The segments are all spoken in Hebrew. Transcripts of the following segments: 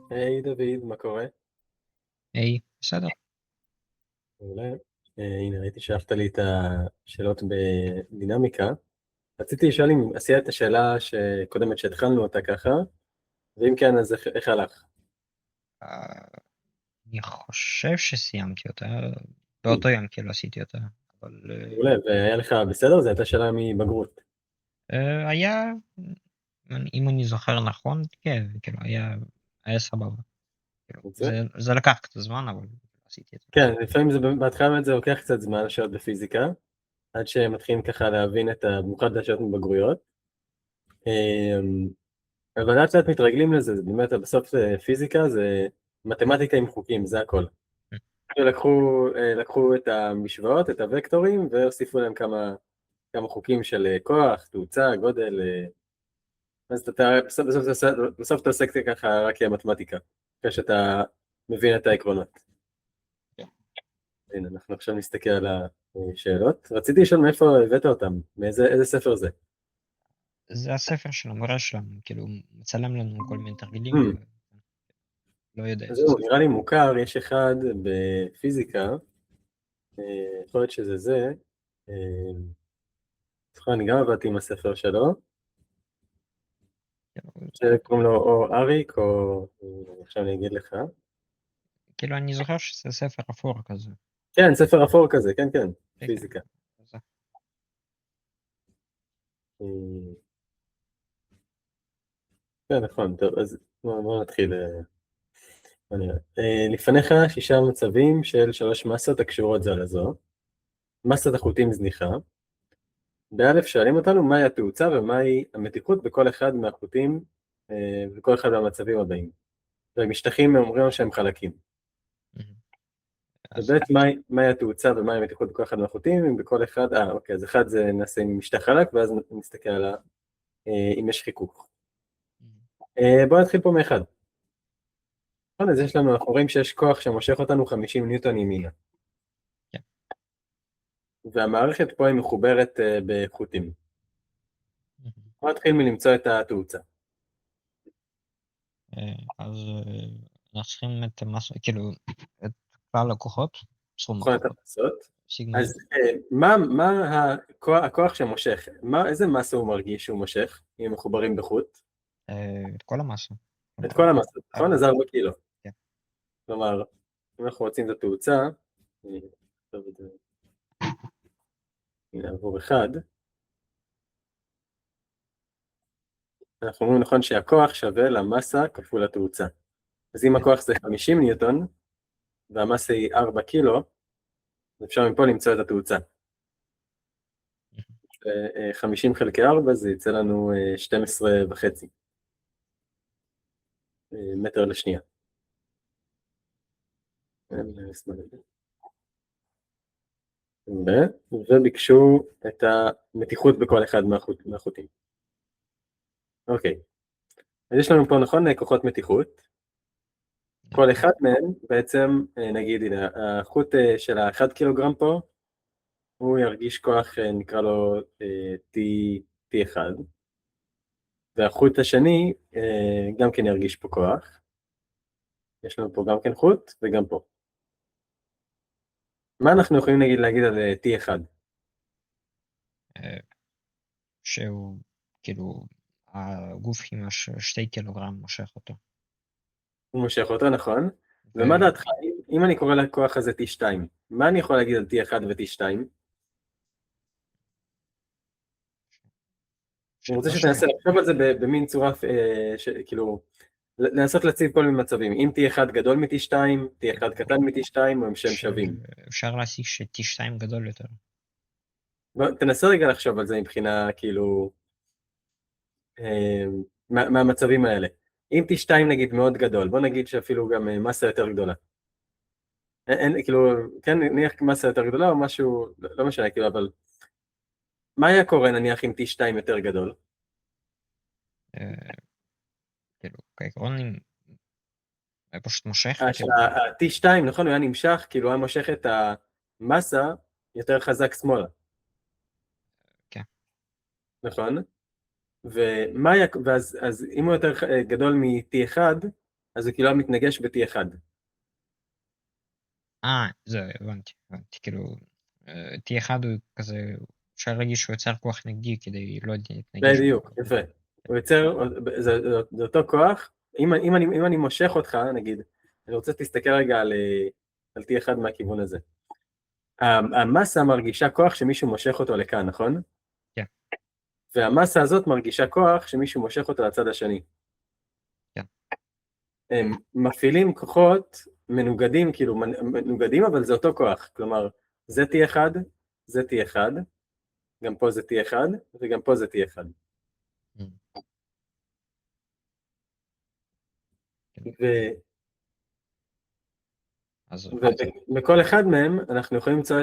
היי דוד, מה קורה? היי, בסדר. מעולה. הנה, ראיתי שלחת לי את השאלות בדינמיקה. רציתי לשאול אם עשית את השאלה שקודמת שהתחלנו אותה ככה, ואם כן, אז איך הלך? אה, אני חושב שסיימתי אותה, Hmm, באותו יום כאילו עשיתי אותה, אבל מעולה, והיה לך בסדר? זו הייתה שאלה מבגרות. היה, אם אני זוכר נכון, כן, כאילו היה סבבה. כאילו, זה? זה לקח קצת זמן, אבל עשיתי את זה. כן, לפעמים בהתחלה באמת זה לוקח קצת זמן, השאלות בפיזיקה, עד שמתחילים ככה להבין במיוחד השאלות מבגרויות. אבל לאט לאט מתרגלים לזה, זה באמת בסוף פיזיקה זה מתמטיקה עם חוקים, זה הכל. לקחו את המשוואות, את הוקטורים, והוסיפו להם כמה חוקים של כוח, תאוצה, גודל, אז בסוף אתה עוסק ככה רק מתמטיקה, אחרי שאתה מבין את העקרונות. כן. הנה, אנחנו עכשיו נסתכל על השאלות. רציתי לשאול מאיפה הבאת אותם, איזה ספר זה? זה הספר של המורה שלנו, כאילו, הוא מצלם לנו כל מיני תרגילים, Hmm, ולא יודע אז איזה זהו, ספר. נראה לי מוכר, יש אחד בפיזיקה, יכול להיות שזה זה, אה, זוכר, אני גם עבדתי עם הספר שלו, כאילו, שקוראים לו או אריק, או עכשיו אני אגיד לך. כאילו, אני זוכר שזה ספר אפור כזה. כן, ספר אפור כזה, כן, כן, כן, כן. פיזיקה. זה- אה, כן, נכון, טוב, אז בוא נתחיל. בוא נראה. לפניך 6 מצבים של 3 מסות הקשורות זו לזו. מסת החוטים זניחה. באלף שואלים אותנו מהי התאוצה ומהי המתיחות בכל אחד מהחוטים וכל אחד מהמצבים הבאים. ומשטחים אומרים לנו שהם חלקים. אז ובית מהי התאוצה ומהי המתיחות בכל אחד מהחוטים, אם בכל אחד, אוקיי, אז אחד זה נעשה עם משטח חלק, ואז נסתכל על אם יש חיכוך. בואו נתחיל פה מאחד. נכון, אז אנחנו רואים שיש כוח שמושך אותנו 50 ניוטון ימינה. כן. והמערכת פה היא מחוברת בחוטים. בואו נתחיל מלמצוא את התאוצה. אז אנחנו צריכים את המסה, כאילו, את כלל הכוחות, סכום נכון, את הכוחות, המסות. סיגמה. אז מה הכוח שמושך? איזה מסה הוא מרגיש שהוא מושך, אם הם מחוברים בחוט? את כל המסה. את כלומר, כל המסות, נכון? ארבע. אז 4 קילו. כן. כלומר, אם אנחנו רוצים את התאוצה, אני אכתוב את זה, הנה עבור אחד, אנחנו אומרים נכון שהכוח שווה למסה כפול התאוצה. אז אם כן. הכוח זה 50 ניוטון, והמסה היא 4 קילו, אז אפשר מפה למצוא את התאוצה. 50 חלקי 4 זה יצא לנו 12.5 מטר לשנייה. וביקשו את המתיחות בכל אחד מהחוטים. אוקיי, אז יש לנו פה נכון כוחות מתיחות, כל אחד מהם בעצם, נגיד, הנה, החוט של ה1 קילוגרם פה, הוא ירגיש כוח, נקרא לו T1, והחוט השני גם כן ירגיש פה כוח, יש לנו פה גם כן חוט וגם פה. מה אנחנו יכולים להגיד על T1? שהוא, כאילו, הגוף עם 2 קילוגרם מושך אותו. הוא מושך אותו, נכון? ומה ו... דעתך, אם אני קורא לכוח הזה T2, מה אני יכול להגיד על T1 ו-T2? אני רוצה שאלה שתנסה שנייה. לחשוב על זה במין צורה, כאילו, לנסות להציב כל מיני מצבים. אם T1 גדול מ-T2, T1 קטן מ-T2, או שהם שווים. אפשר להסיק ש-T2 גדול יותר. תנסה רגע לחשוב על זה מבחינה, כאילו, מהמצבים האלה. אם T2 נגיד מאוד גדול, בוא נגיד שאפילו גם מסה יותר גדולה. כאילו, כן, נניח מסה יותר גדולה או משהו, לא משנה, כאילו, אבל מה היה קורה נניח אם T2 יותר גדול? כאילו, כעקרון, אם פשוט מושך, כאילו, ה-T2, נכון, הוא היה נמשך, כאילו, הוא היה מושך את המסה יותר חזק שמאלה, כן. נכון? אז אם הוא יותר גדול מ-T1, אז הוא כאילו היה מתנגש ב-T1. זה, הבנתי, כאילו, T1 הוא כזה, אפשר להגיד שהוא יוצר כוח נגדי כדי לא להתנגש. בדיוק, יפה. הוא יוצר, זה אותו כוח, אם אני מושך אותך, נגיד, אני רוצה שתסתכל רגע על T1 מהכיוון הזה. המסה מרגישה כוח שמישהו מושך אותו לכאן, נכון? כן. והמסה הזאת מרגישה כוח שמישהו מושך אותו לצד השני. כן. הם מפעילים כוחות מנוגדים, כאילו מנוגדים, אבל זה אותו כוח. כלומר, זה T1, זה T1, גם פה זה T1, וגם פה זה T1. ובכל אחד מהם אנחנו יכולים למצוא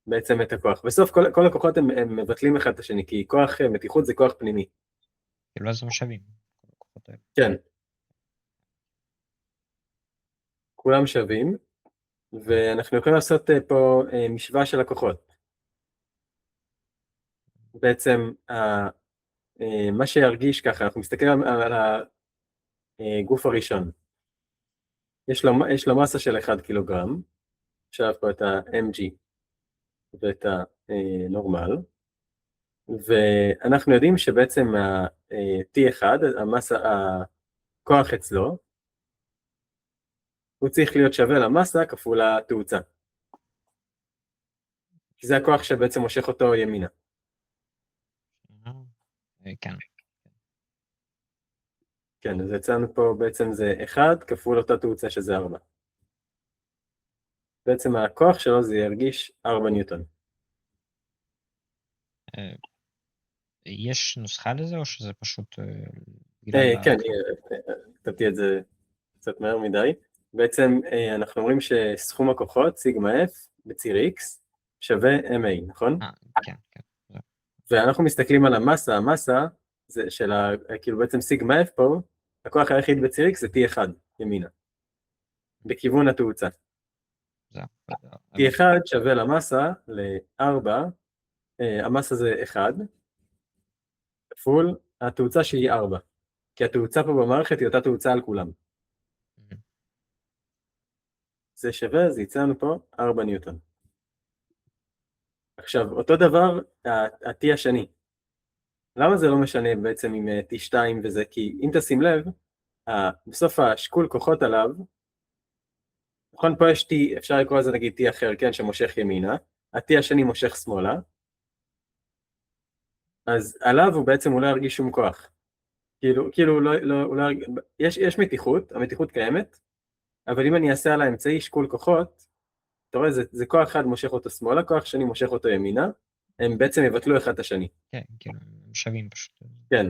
בעצם את הכוח. בסוף כל הכוחות הם מבטלים אחד את השני, כי כוח מתיחות זה כוח פנימי. כאילו אז הם שווים. כן. כולם שווים, ואנחנו יכולים לעשות פה משוואה של הכוחות. בעצם מה שירגיש ככה, אנחנו מסתכלים על הגוף הראשון. יש לו מסה של 1 קילוגרם, עכשיו פה את ה-mg ואת הנורמל, ואנחנו יודעים שבעצם ה-T1, הכוח אצלו, הוא צריך להיות שווה למסה כפול התאוצה. כי זה הכוח שבעצם מושך אותו ימינה. כן. כן, אז אצלנו פה בעצם זה 1 כפול אותה תאוצה שזה 4. בעצם הכוח שלו זה ירגיש 4 ניוטון. יש נוסחה לזה או שזה פשוט כן, כתבתי את זה קצת מהר מדי. בעצם אנחנו אומרים שסכום הכוחות, סיגמה F בציר X, שווה MA, נכון? כן. ואנחנו מסתכלים על המסה זה של כאילו בעצם סיגמה F פה, הכוח היחיד בציר X זה T1 ימינה, בכיוון התאוצה. T1 שווה למסה ל-4, המסה זה 1, כפול התאוצה שהיא 4, כי התאוצה פה במערכת היא אותה תאוצה על כולם. זה שווה, זה יצא לנו פה 4 ניוטון. עכשיו, אותו דבר, ה-T השני. למה זה לא משנה בעצם עם T2 וזה? כי אם תשים לב, בסוף השקול כוחות עליו, נכון, פה יש T, אפשר לקרוא לזה נגיד T אחר, כן, שמושך ימינה, ה-T השני מושך שמאלה, אז עליו הוא בעצם הוא לא ירגיש שום כוח. כאילו יש מתיחות, המתיחות קיימת, אבל אם אני אעשה על האמצעי שקול כוחות, אתה רואה, זה כוח אחד מושך אותו שמאלה, כוח שני מושך אותו ימינה, הם בעצם יבטלו אחד את השני. כן, כאילו, הם שווים פשוט. כן.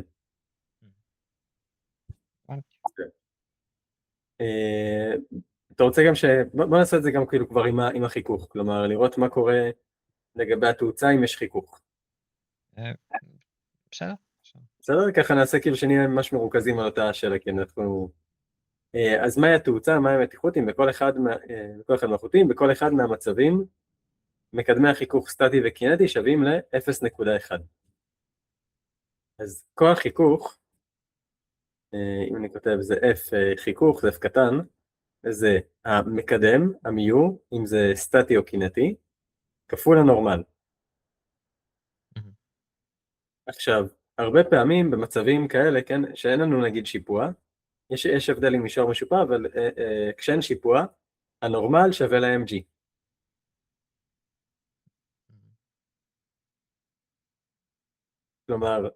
אתה רוצה גם בוא נעשה את זה גם כאילו כבר עם החיכוך, כלומר לראות מה קורה לגבי התאוצה אם יש חיכוך. בסדר. בסדר? ככה נעשה כאילו שנהיה ממש מרוכזים על אותה השאלה, כי אנחנו... אז מהי התאוצה, מהי המתיחות, אם בכל אחד מהחוטים, בכל אחד מהמצבים, מקדמי החיכוך סטטי וקינטי שווים ל-0.1. אז כוח חיכוך, אם אני כותב זה F חיכוך, זה F קטן, זה המקדם, המיו, אם זה סטטי או קינטי, כפול הנורמל. עכשיו, הרבה פעמים במצבים כאלה, כן, שאין לנו נגיד שיפוע, יש הבדל עם מישור משופע, אבל כשאין שיפוע, הנורמל שווה ל-mg. כלומר,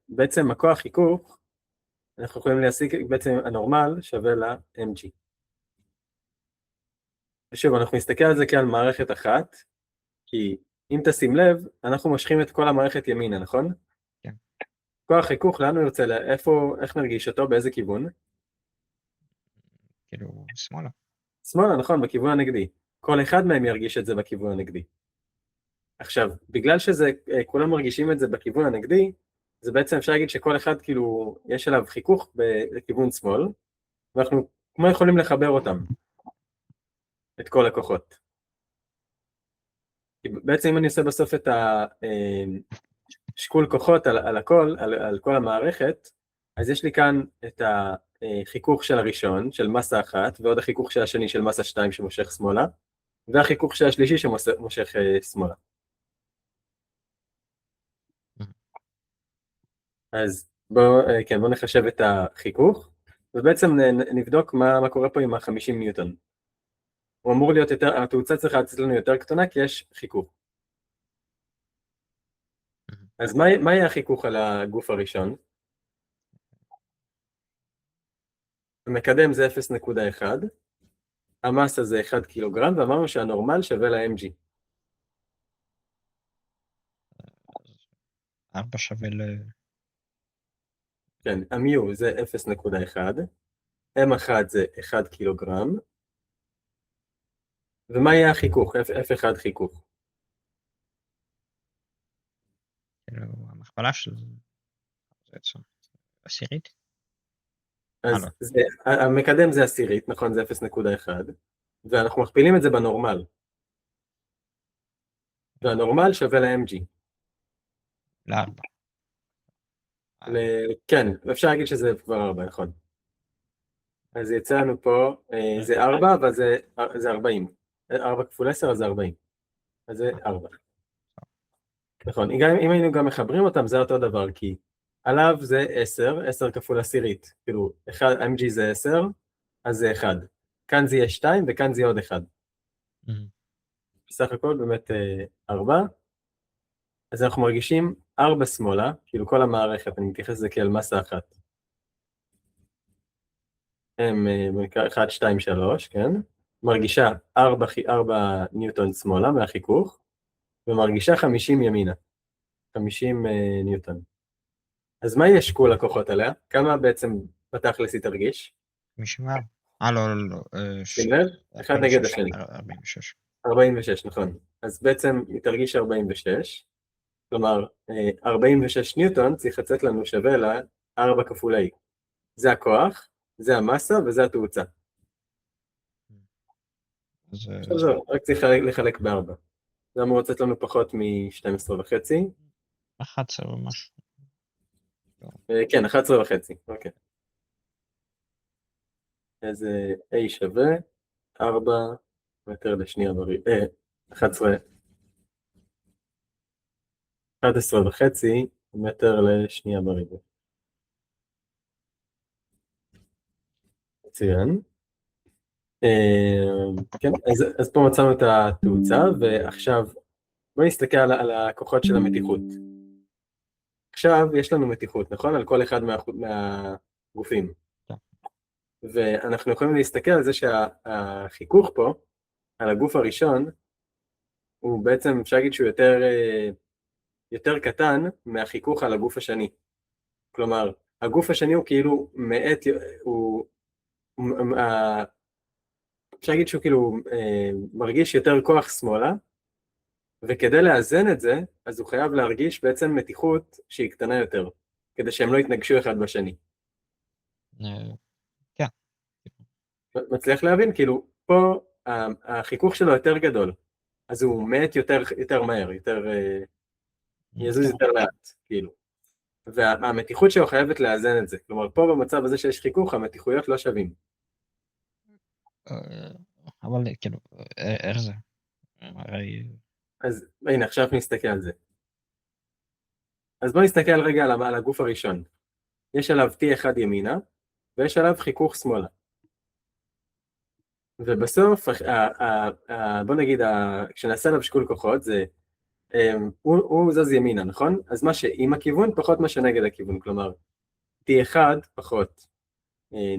בעצם הכוח חיכוך, אנחנו יכולים להסיק בעצם הנורמל שווה ל-mg. ושוב, אנחנו נסתכל על זה כעל מערכת אחת, כי אם תשים לב, אנחנו מושכים את כל המערכת ימינה, נכון? כן. כוח חיכוך, לאן הוא יוצא? איך נרגיש אותו? באיזה כיוון? כאילו, שמאלה. שמאלה, נכון, בכיוון הנגדי. כל אחד מהם ירגיש את זה בכיוון הנגדי. עכשיו, בגלל שזה, כולם מרגישים את זה בכיוון הנגדי, זה בעצם אפשר להגיד שכל אחד כאילו, יש עליו חיכוך בכיוון שמאל, ואנחנו כמו יכולים לחבר אותם, את כל הכוחות. בעצם אם אני עושה בסוף את השקול כוחות על הכל, על כל המערכת, אז יש לי כאן את החיכוך של הראשון, של מסה אחת, ועוד החיכוך של השני של מסה 2 שמושך שמאלה, והחיכוך של השלישי שמושך שמאלה. אז בואו נחשב את החיכוך, ובעצם נבדוק מה קורה פה עם ה-50 ניוטון. הוא אמור להיות יותר, התאוצה צריכה לצאת לנו יותר קטנה, כי יש חיכוך. אז מה יהיה החיכוך על הגוף הראשון? המקדם זה 0.1, המסה זה 1 קילוגרם, ואמרנו שהנורמל שווה ל-mg. 4 שווה כן, המיו זה 0.1, m1 זה 1 קילוגרם, ומה יהיה החיכוך? F1 חיכוך. כאילו, המכפלה של זה בעצם עשירית. אז לא. המקדם זה עשירית, נכון? זה 0.1, ואנחנו מכפילים את זה בנורמל. והנורמל שווה ל-mg. ל-4. כן, אפשר להגיד שזה כבר 4, נכון. אז יצא לנו פה, זה 4, אבל זה 40. 4 כפול 10, אז זה 40. אז זה 4. נכון, אם היינו גם מחברים אותם, זה אותו דבר, כי עליו זה 10, 10 כפול עשירית. כאילו, mg זה 10, אז זה 1. כאן זה יהיה 2, וכאן זה יהיה עוד 1. בסך הכל באמת 4. אז אנחנו מרגישים 4 שמאלה, כאילו כל המערכת, אני מתייחס לזה כאל מסה אחת. הם 1, 2, 3, כן? מרגישה 4 ניוטון שמאלה מהחיכוך, ומרגישה 50 ימינה. 50 ניוטון. אז מה יהיה שקול הכוחות עליה? כמה בעצם בתכלס היא תרגיש? 54. לא. שים לב, אחד נגד השני. 46. 46, נכון. אז בעצם היא תרגיש 46, כלומר 46 ניוטון צריך לצאת לנו שווה לה 4 כפול A. זה הכוח, זה המסה וזה התאוצה. עכשיו זהו, רק צריך לחלק ב4. זה אמור לצאת לנו פחות מ-12.5. 11 או משהו. כן, 11.5, אוקיי. אז A שווה 4 מטר לשנייה בריבוע, 11.5 מטר לשנייה בריבוע. מצוין. כן, אז פה מצאנו את התאוצה, ועכשיו בואו נסתכל על הכוחות של המתיחות. עכשיו יש לנו מתיחות, נכון? על כל אחד מהגופים. ואנחנו יכולים להסתכל על זה שהחיכוך פה, על הגוף הראשון, הוא בעצם, אפשר להגיד שהוא יותר קטן מהחיכוך על הגוף השני. כלומר, הגוף השני הוא כאילו מעט, אפשר להגיד שהוא כאילו מרגיש יותר כוח שמאלה, וכדי לאזן את זה, אז הוא חייב להרגיש בעצם מתיחות שהיא קטנה יותר, כדי שהם לא יתנגשו אחד בשני. כן. מצליח להבין? כאילו, פה החיכוך שלו יותר גדול, אז הוא מעט יותר מהר, יזוז יותר לאט, כאילו. והמתיחות שלו חייבת לאזן את זה. כלומר, פה במצב הזה שיש חיכוך, המתיחויות לא שווים. אבל כאילו, איך זה? אז הנה, עכשיו נסתכל על זה. אז בואו נסתכל רגע על הגוף הראשון. יש עליו T1 ימינה, ויש עליו חיכוך שמאלה. ובסוף, בוא נגיד, כשנעשה עליו שקול כוחות, הוא זז ימינה, נכון? אז מה שעם הכיוון פחות מה שנגד הכיוון, כלומר, T1 פחות,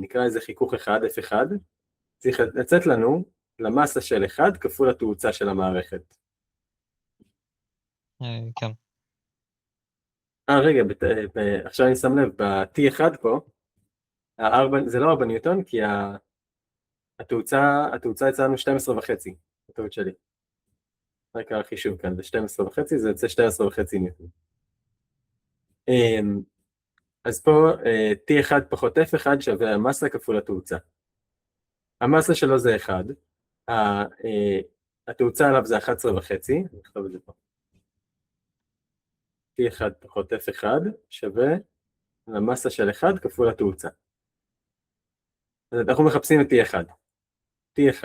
נקרא איזה חיכוך 1, F1, צריך לצאת לנו למסה של 1 כפול התאוצה של המערכת. כן. רגע, עכשיו אני שם לב, ב-T1 פה, זה לא 4 ניוטון, כי התאוצה אצלנו 12.5, הטעות שלי. רק החישוב כאן, זה 12.5, זה יוצא 12.5 ניוטון. אז פה T1 פחות F1 שווה המסה כפול התאוצה. המסה שלו זה 1, התאוצה עליו זה 11.5, אני אכתוב את זה פה. T1 פחות F1 שווה למסה של 1 כפול התאוצה. אז אנחנו מחפשים את T1. T1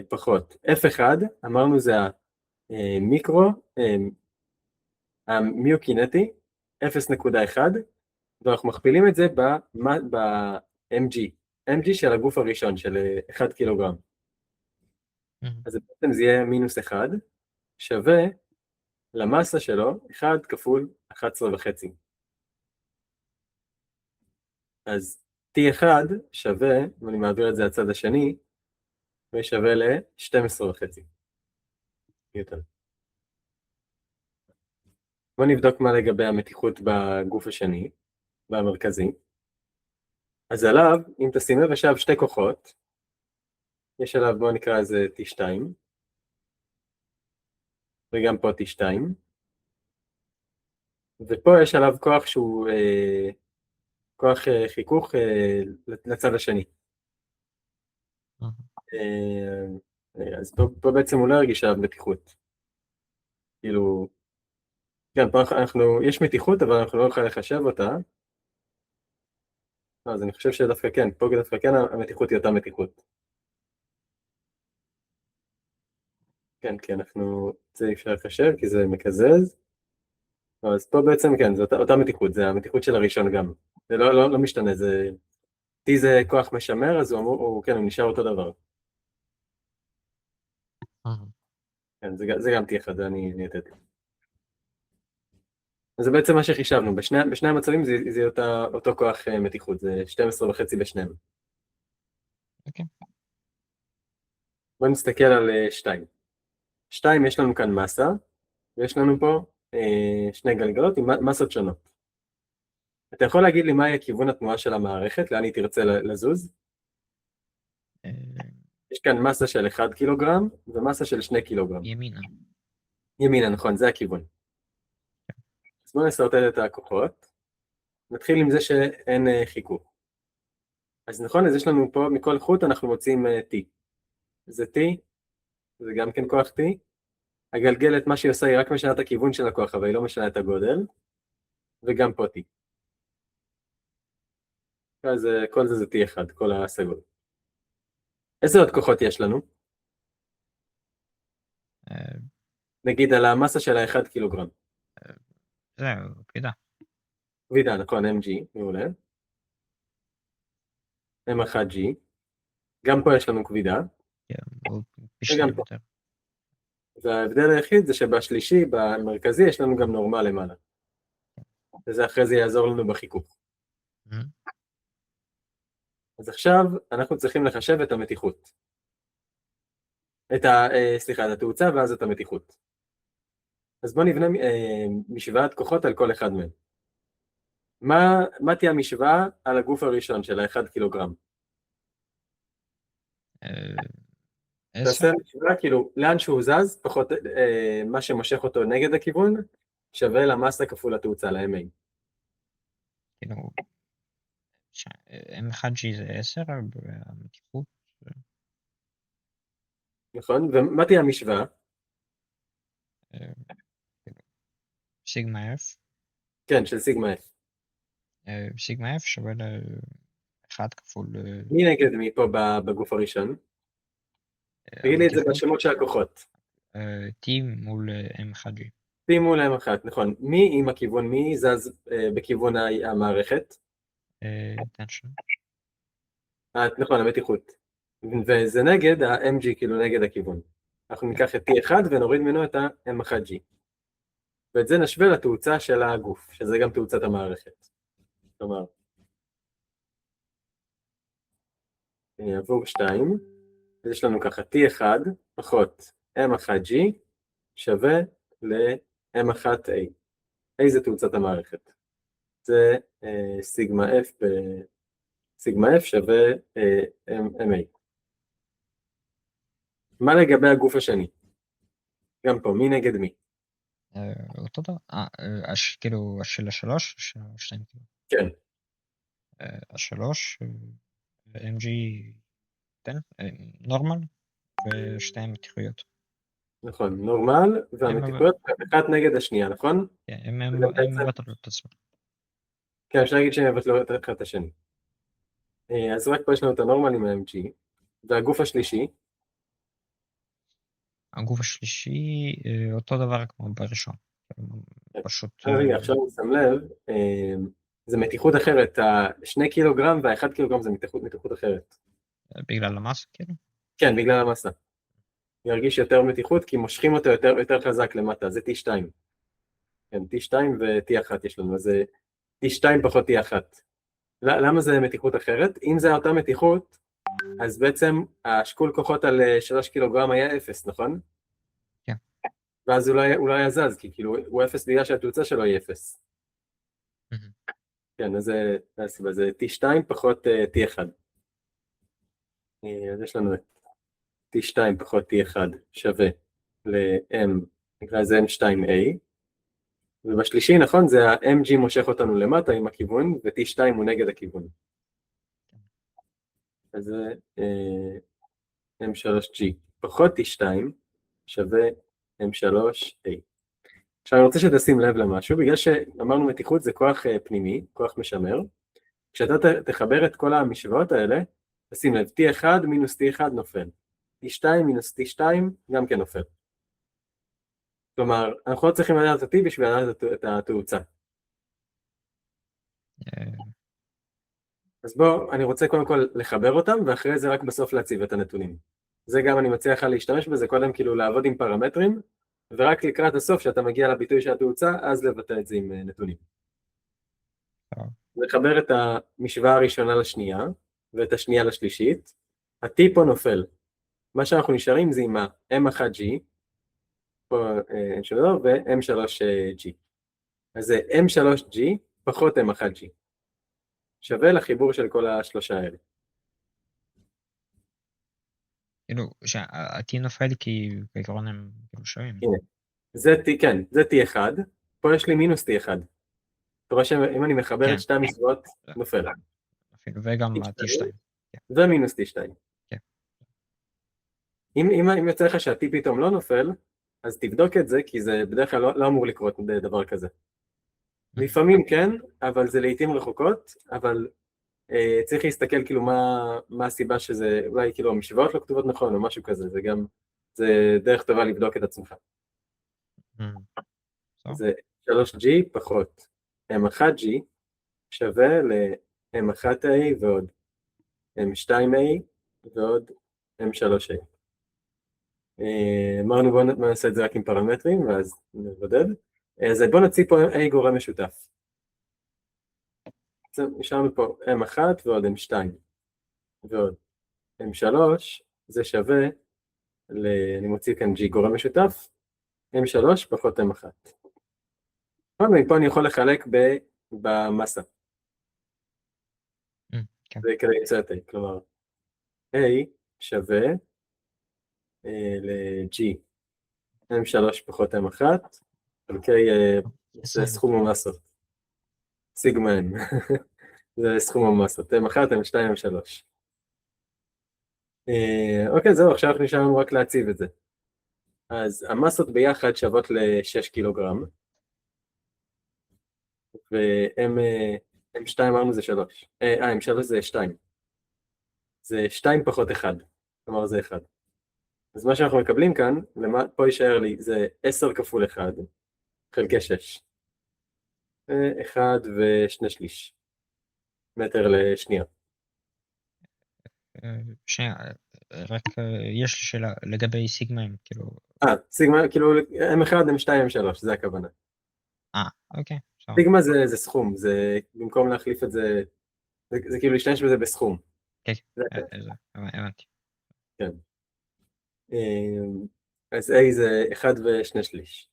פחות F1, אמרנו זה המיקרו, המיוקינטי, 0.1, ואנחנו מכפילים את זה ב-mg, mg של הגוף הראשון, של 1 קילוגרם. אז בעצם זה יהיה מינוס 1, שווה למסה שלו 1 כפול 11.5. אז T1 שווה, ואני מעביר את זה לצד השני, ושווה ל-12.5. יותר. בוא נבדוק מה לגבי המתיחות בגוף השני, במרכזי. אז עליו, אם תשים לב, יש עליו שתי כוחות. יש עליו, בואו נקרא לזה T2, וגם פה T2. ופה יש עליו כוח שהוא כוח חיכוך לצד השני. אז פה בעצם הוא לא הרגיש עליו מתיחות. כאילו, כן, פה יש מתיחות, אבל אנחנו לא נוכל לחשב אותה. אז אני חושב שדווקא כן, פה דווקא כן המתיחות היא אותה מתיחות. כן, כי זה אפשר לחשב, כי זה מקזז. אז פה בעצם כן, זו אותה מתיחות, זה המתיחות של הראשון גם. זה לא משתנה, זה... T זה כוח משמר, אז הוא נשאר אותו דבר. כן, זה גם T1, זה אני נתתי. אז זה בעצם מה שחישבנו, בשני המצבים זה אותו כוח מתיחות, זה 12.5 בשניהם. אוקיי. בואו נסתכל על 2. 2 יש לנו כאן מסה, ויש לנו פה שני גלגלות עם מסות שונות. אתה יכול להגיד לי מה יהיה כיוון התנועה של המערכת, לאן היא תרצה לזוז? יש כאן מסה של 1 קילוגרם, ומסה של 2 קילוגרם. ימינה. ימינה, נכון, זה הכיוון. אז בואו נסרטט את הכוחות. נתחיל עם זה שאין חיכוך. אז נכון, אז יש לנו פה, מכל חוט אנחנו מוצאים T. זה T, זה גם כן כוח T. הגלגלת, מה שהיא עושה, היא רק משנה את הכיוון של הכוח, אבל היא לא משנה את הגודל. וגם פה T. אז כל זה T1, כל הסגול. איזה עוד כוחות יש לנו? נגיד על המסה של ה-1 קילוגרם. זהו, כבידה. כבידה, נכון, mg, מעולה. m1g. גם פה יש לנו כבידה. הוא פי 2 יותר. וההבדל היחיד זה שבשלישי, במרכזי, יש לנו גם נורמל למעלה. וזה אחרי זה יעזור לנו בחיכוך. אז עכשיו אנחנו צריכים לחשב את המתיחות. סליחה, את התאוצה ואז את המתיחות. אז בואו נבנה משוואת כוחות על כל אחד מהם. מה תהיה המשוואה על הגוף הראשון של ה-1 קילוגרם? תעשה משוואה, כאילו, לאן שהוא זז, פחות מה שמושך אותו נגד הכיוון, שווה למסה כפול התאוצה, ל-MA. כאילו, M1G זה 10, והמתיחות... נכון, ומה תהיה המשוואה? סיגמה F. כן, של סיגמה F. סיגמה F שווה ל-1 כפול... מי נגד מי פה בגוף הראשון? תגיד לי את זה בשמות של הכוחות. T מול M1G. T מול M1, נכון. מי עם הכיוון? מי זז בכיוון המערכת? טנשן. נכון, המתיחות. וזה נגד ה-MG, כאילו נגד הכיוון. אנחנו ניקח את T1 ונוריד ממנו את ה-M1G. ואת זה נשווה לתאוצה של הגוף, שזה גם תאוצת המערכת. כלומר, עבור 2, יש לנו ככה T1 פחות M1G שווה ל-M1A. A זה תאוצת המערכת. זה סיגמה F סיגמה F שווה MA. מה לגבי הגוף השני? גם פה, מי נגד מי? אותו דבר. כאילו, של השלוש? שתיים כאילו. כן. השלוש, MG, נורמל, ושתיים מתיחויות. נכון, נורמל, והמתיחויות אחת נגד השנייה, נכון? כן, הם מבטלות את עצמם. כן, אפשר להגיד שהם יבטלו אחד את השני. אז רק פה יש לנו את הנורמל עם ה-mg, והגוף השלישי, הגוף השלישי אותו דבר כמו בראשון. פשוט רגע, עכשיו אני שם לב, זה מתיחות אחרת, ה-2 קילוגרם וה-1 קילוגרם זה מתיחות אחרת. בגלל המסה כאילו? כן, בגלל המסה. ירגיש יותר מתיחות, כי מושכים אותו יותר חזק למטה, זה T2. כן, T2 ו-T1 יש לנו, אז זה T2 פחות T1. למה זה מתיחות אחרת? אם זה אותה מתיחות, אז בעצם השקול כוחות על 3 קילוגרם היה 0, נכון? כן. ואז הוא לא היה זז, כי כאילו הוא 0 בגלל שהתאוצה שלו היא 0. כן, אז זה הסיבה, זה T2 פחות T1. אז יש לנו את T2 פחות T1 שווה ל-M, נקרא לזה M2A, ובשלישי, נכון, זה ה-MG מושך אותנו למטה עם הכיוון, ו-T2 הוא נגד הכיוון. אז זה M3G פחות T2 שווה M3A. עכשיו אני רוצה שתשים לב למשהו, בגלל שאמרנו מתיחות זה כוח פנימי, כוח משמר, כשאתה תחבר את כל המשוואות האלה, תשים לב, T1 מינוס T1 נופל, T2 מינוס T2 גם כן נופל. כלומר, אנחנו לא צריכים לדעת אותי בשביל לדעת את התאוצה. אז בוא, אני רוצה קודם כל לחבר אותם, ואחרי זה רק בסוף להציב את הנתונים. זה גם אני מציע לך להשתמש בזה, קודם כאילו לעבוד עם פרמטרים, ורק לקראת הסוף, שאתה מגיע לביטוי של התאוצה, אז לבטא את זה עם נתונים. לחבר את המשוואה הראשונה לשנייה, ואת השנייה לשלישית, ה-T פה נופל. מה שאנחנו נשארים זה עם ה-M1G, פה אין שום דבר, ו-M3G. אז זה M3G פחות M1G. שווה לחיבור של כל השלושה האלה. כאילו, שה-T נופל כי בעיקרון הם כאילו שווים. הנה, זה T, כן, זה T1, פה יש לי מינוס T1. אתה רואה שאם אני מחבר כן. את שתי המשוואות, נופל. אפילו, וגם ה-T2. ומינוס T2. כן. אם יוצא לך שה-T פתאום לא נופל, אז תבדוק את זה, כי זה בדרך כלל לא אמור לקרות דבר כזה. לפעמים כן, אבל זה לעתים רחוקות, אבל צריך להסתכל כאילו מה הסיבה שזה, אולי כאילו המשוואות לא כתובות נכון או משהו כזה, זה דרך טובה לבדוק את עצמך. זה 3G פחות M1G שווה ל-M1A ועוד M2A ועוד M3A. אמרנו בואו נעשה את זה רק עם פרמטרים ואז נבודד. אז בואו נציב פה A גורם משותף. נשארנו פה M1 ועוד M2 ועוד M3, זה שווה, אני מוציא כאן G גורם משותף, M3 פחות M1. ומפה אני יכול לחלק במסה. זה כדי למצוא את A, כלומר A שווה ל-G M3 פחות M1, חלקי זה סכום המסות. סיגמה N, זה סכום המסות, M1, M2, M3. אוקיי, זהו, עכשיו נשארנו רק להציב את זה. אז המסות ביחד שוות ל-6 קילוגרם, ו-M2 אמרנו זה 3. M3 זה 2. זה 2 פחות 1, כלומר זה 1. אז מה שאנחנו מקבלים כאן, פה יישאר לי, זה 10 כפול 1, חלקי 6. 1 ו2/3 מטר לשנייה. שנייה, רק יש לי שאלה לגבי סיגמאים, כאילו... סיגמה, כאילו M1, M2, M3, זה הכוונה. אוקיי. סיגמה זה סכום, זה במקום להחליף את זה, זה כאילו להשתמש בזה בסכום. כן, הבנתי. כן. אז A זה 1 ו2/3.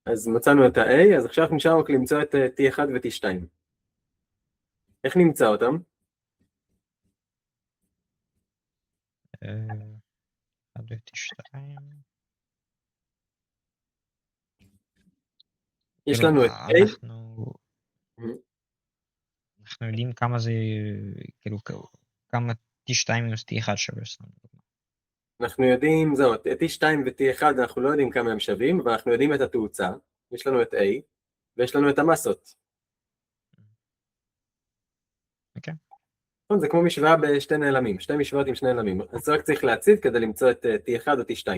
אז מצאנו את ה-A, אז עכשיו נשאר רק למצוא את T1 ו-T2. איך נמצא אותם? 1 ו-T2. יש לנו את A. אנחנו יודעים כמה זה, כאילו, כמה T2 מינוס T1 שווה. אנחנו יודעים, זהו, את T2 ו-T1 אנחנו לא יודעים כמה הם שווים, אבל אנחנו יודעים את התאוצה, יש לנו את A, ויש לנו את המסות. אוקיי. נכון, זה כמו משוואה בשתי נעלמים, שתי משוואות עם שני נעלמים, אז רק צריך להציב כדי למצוא את T1 או T2.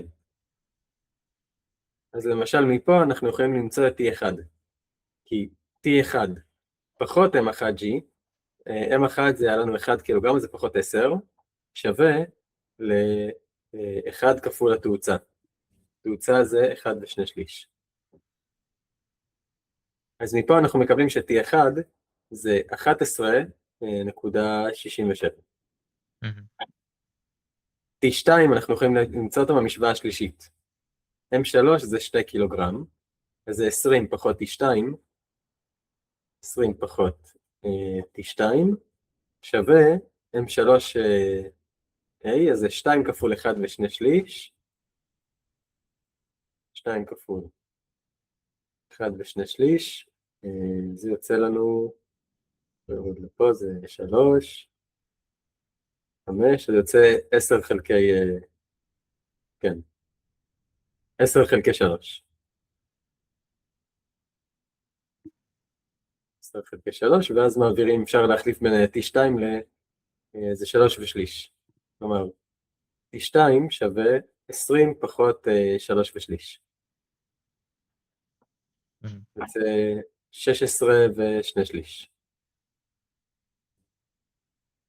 אז למשל מפה אנחנו יכולים למצוא את T1, כי T1 פחות M1G, M1 זה היה לנו 1 קילוגרם, זה פחות 10, שווה ל-1 כפול התאוצה. תאוצה זה 1 ושני שליש. אז מפה אנחנו מקבלים ש-T1 זה 11.67. T2 אנחנו יכולים למצוא אותו במשוואה השלישית. M3 זה 2 קילוגרם, אז זה 20 פחות T2, 20 פחות T2, שווה M3 A, אז זה 2 כפול 1 ושני שליש, 2 כפול 1 ושני שליש, זה יוצא לנו, ועוד לפה זה 3, 5, זה יוצא 10 חלקי, כן, 10 חלקי 3. 10 חלקי 3, ואז מעבירים, אפשר להחליף בין T2 זה 3 ושליש. כלומר, T2 שווה 20 פחות 3 ושליש. זה 16 ושני שליש.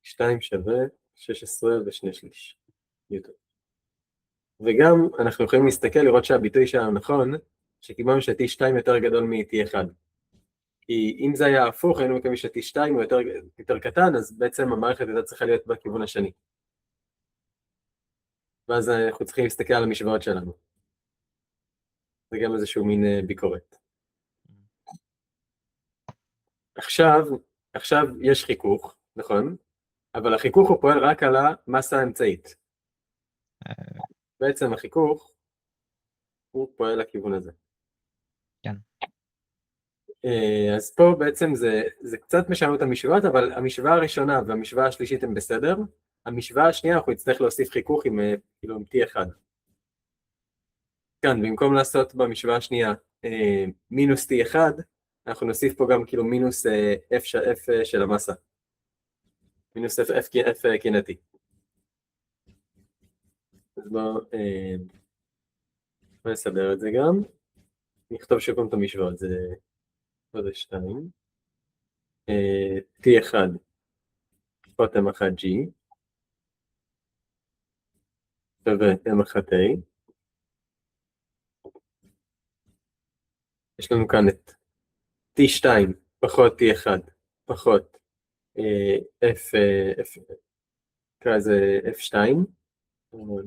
2 שווה 16 ושני שליש. ניוטון. וגם אנחנו יכולים להסתכל, לראות שהביטוי שלנו נכון, שקיבלנו ש-T2 יותר גדול מ-T1. כי אם זה היה הפוך, היינו מקווים ש-T2 הוא יותר קטן, אז בעצם המערכת הייתה צריכה להיות בכיוון השני. ואז אנחנו צריכים להסתכל על המשוואות שלנו. זה גם איזשהו מין ביקורת. עכשיו יש חיכוך, נכון? אבל החיכוך הוא פועל רק על המסה האמצעית. בעצם החיכוך הוא פועל לכיוון הזה. כן. אז פה בעצם זה קצת משנה את המשוואות, אבל המשוואה הראשונה והמשוואה השלישית הן בסדר. המשוואה השנייה אנחנו נצטרך להוסיף חיכוך עם T1. כאן, במקום לעשות במשוואה השנייה מינוס T1, אנחנו נוסיף פה גם מינוס F של המסה. מינוס F קינטי. אז בואו נסדר את זה גם. נכתוב שוב את המשוואות, זה עוד 2. T1 פחות M1G שווה M1A. יש לנו כאן את T2 פחות T1 פחות נקרא לזה F2,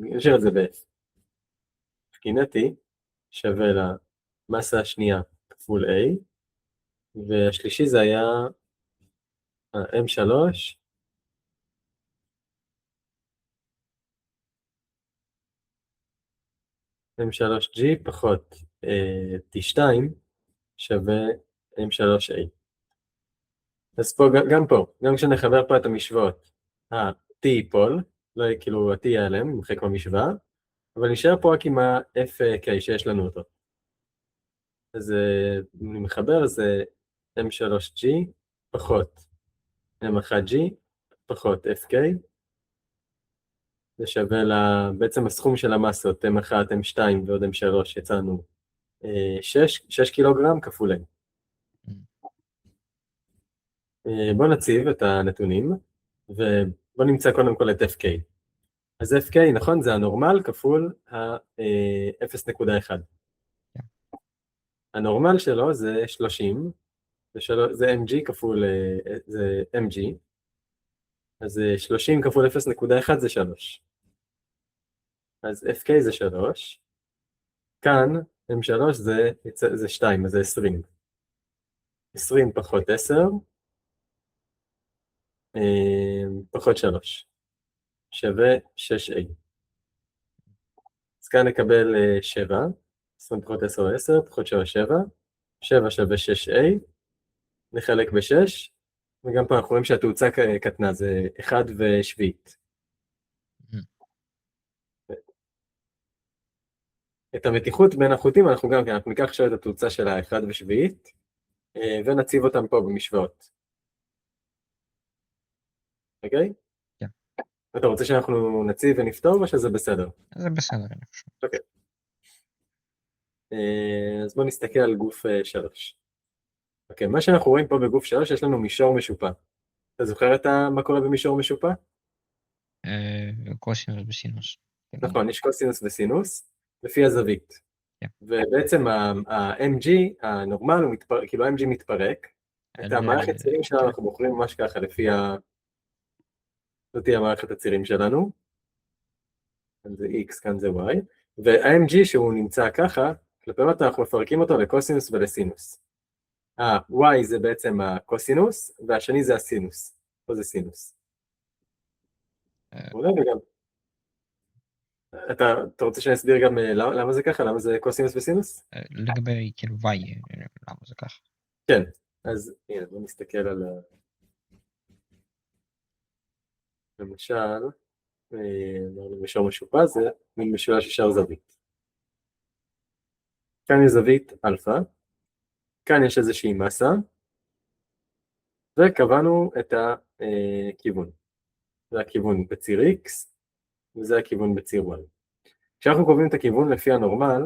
נשאר את זה ב-F. קינטי שווה למסה השנייה כפול A, והשלישי זה היה M3 M3G פחות T2 שווה M3A. אז פה, גם כשנחבר פה את המשוואות, ה-T ייפול, לא כאילו ה-T ייעלם, נמחק במשוואה, אבל נשאר פה רק עם ה-FK שיש לנו אותו. אז אני מחבר, זה M3G פחות M1G פחות FK, זה שווה בעצם הסכום של המסות, M1, M2 ועוד M3 יצאנו 6 קילוגרם כפול M. בואו נציב את הנתונים, ובואו נמצא קודם כל את FK. אז FK, נכון, זה הנורמל כפול ה-0.1. הנורמל שלו זה 30, זה mg כפול, זה mg, אז 30 כפול 0.1 זה 3. אז fk זה 3, כאן m3 זה 2, אז זה 20. 20 פחות 10, פחות 3, שווה 6a. אז כאן נקבל 7, 20 פחות 10 10, פחות 7 7, 7 שווה 6a, נחלק ב-6, וגם פה אנחנו רואים שהתאוצה קטנה, זה 1 ושביעית. את המתיחות בין החוטים אנחנו גם כן, אנחנו ניקח עכשיו את התאוצה של ה1/7 ונציב אותם פה במשוואות. אוקיי? כן. אתה רוצה שאנחנו נציב ונפתור או שזה בסדר? זה בסדר, אני חושב. אוקיי. אז בואו נסתכל על גוף 3. אוקיי, מה שאנחנו רואים פה בגוף 3 יש לנו מישור משופע. אתה זוכר מה קורה במישור משופע? קוסינוס וסינוס. נכון, יש קוסינוס וסינוס לפי הזווית. כן. ובעצם ה-mg הנורמל הוא כאילו ה-mg מתפרק. את המערכת צירים שלנו אנחנו בוחרים ממש ככה לפי זאת תהיה המערכת הצירים שלנו. כאן זה x, כאן זה y. וה-mg שהוא נמצא ככה, כלפי מטה אנחנו מפרקים אותו לקוסינוס ולסינוס. ה-y זה בעצם הקוסינוס, והשני זה הסינוס. פה זה סינוס. אולי וגם... אתה רוצה שאני אסביר גם למה זה ככה? למה זה קוסינוס וסינוס? לגבי כאילו y, למה זה ככה? כן, אז הנה, בוא נסתכל על למשל, מישור משופע זה מין משולש ישר זווית. כאן יש זווית אלפא, כאן יש איזושהי מסה, וקבענו את הכיוון. זה הכיוון בציר x, וזה הכיוון בציר y. כשאנחנו קובעים את הכיוון לפי הנורמל,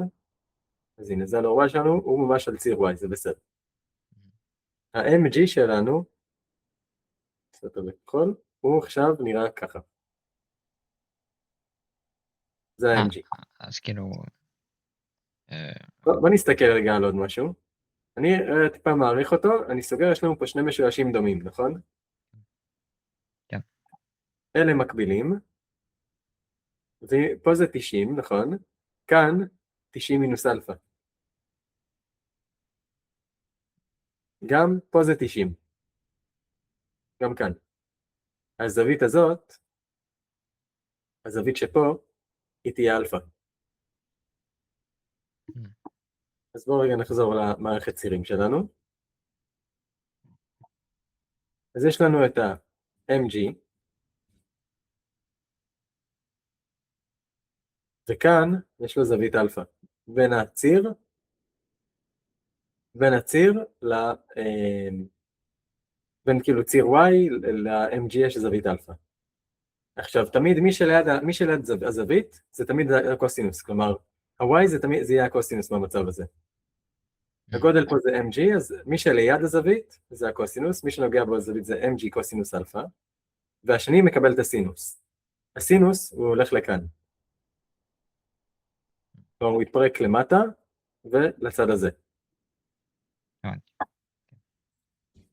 אז הנה זה הנורמל שלנו, הוא ממש על ציר y, זה בסדר. ה-mg שלנו, הוא עכשיו נראה ככה. זה ה-mg. אז כאילו... בוא נסתכל רגע על עוד משהו. אני טיפה מעריך אותו, אני סוגר, יש לנו פה שני משולשים דומים, נכון? כן. אלה מקבילים, ופה זה 90, נכון? כאן 90 מינוס אלפא. גם פה זה 90. גם כאן. הזווית הזאת, הזווית שפה, היא תהיה אלפא. אז בואו רגע נחזור למערכת צירים שלנו. אז יש לנו את ה-mg, וכאן יש לו זווית אלפא. בין הציר בין כאילו ציר y ל-mg יש זווית אלפא. עכשיו, תמיד מי שליד הזווית, זה תמיד הקוסינוס, כלומר, ה-y זה יהיה הקוסינוס במצב הזה. הגודל פה זה mg, אז מי שליד הזווית זה הקוסינוס, מי שנוגע בו הזווית זה mg קוסינוס אלפא, והשני מקבל את הסינוס. הסינוס הוא הולך לכאן. כלומר, הוא יתפרק למטה ולצד הזה.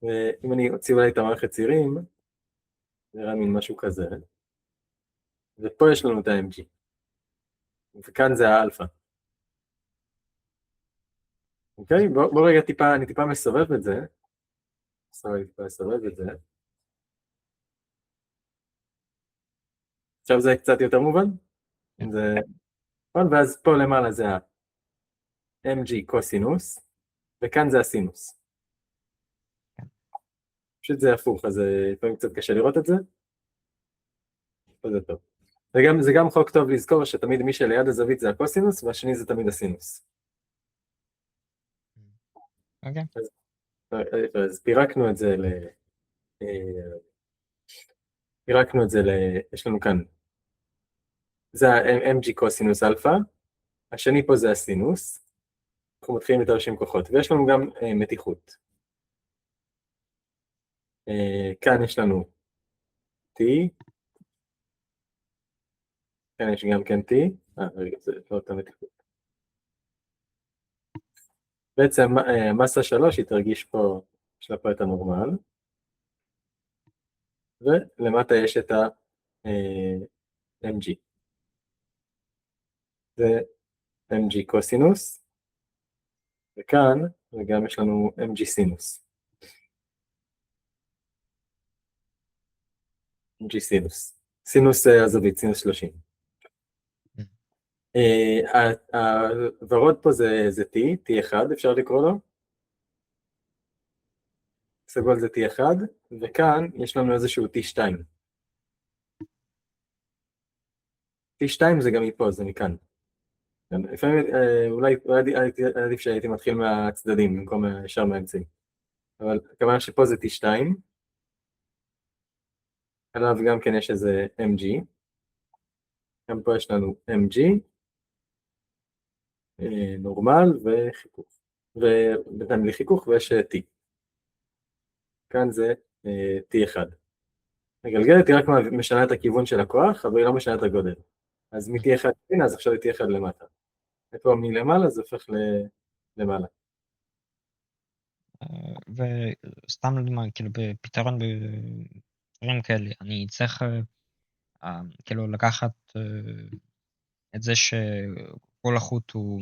ואם אני אוציא אולי את המערכת צירים, נראה מין משהו כזה. ופה יש לנו את ה-mg. וכאן זה האלפא. אוקיי? בוא רגע אני טיפה מסובב את זה. מסובב את זה. עכשיו זה קצת יותר מובן? ואז פה למעלה זה ה-mg קוסינוס, וכאן זה הסינוס. פשוט זה הפוך, אז לפעמים קצת קשה לראות את זה. זה טוב. זה גם חוק טוב לזכור שתמיד מי שליד הזווית זה הקוסינוס, והשני זה תמיד הסינוס. אוקיי. אז פירקנו את זה יש לנו כאן, זה ה-mg קוסינוס אלפא, השני פה זה הסינוס, אנחנו מתחילים לתרשים כוחות, ויש לנו גם מתיחות. כאן יש לנו t, כאן יש גם כן t, רגע, זה לא אותה מתיחות. בעצם מסה 3 היא תרגיש פה, יש לה פה את הנורמל, ולמטה יש את ה-mg. זה mg קוסינוס, וכאן, וגם יש לנו mg סינוס. mg סינוס. סינוס הזווית, סינוס 30. הוורוד פה זה t1 אפשר לקרוא לו. סגול זה t1, וכאן יש לנו איזשהו t2. t2 זה גם מפה, זה מכאן. לפעמים אולי עדיף שהייתי מתחיל מהצדדים במקום ישר מהאמצעים. אבל כמובן שפה זה T2, עליו גם כן יש איזה MG, גם פה יש לנו MG, נורמל וחיכוך, ובינתיים בלי חיכוך ויש T. כאן זה T1. הגלגלת היא רק משנה את הכיוון של הכוח, אבל היא לא משנה את הגודל. אז מ-T1 הנה, אז עכשיו היא T1 למטה. ופה מלמעלה זה הופך למעלה. וסתם לדוגמה, כאילו בפתרון בדברים כאלה, אני צריך כאילו לקחת את זה שכל החוט הוא,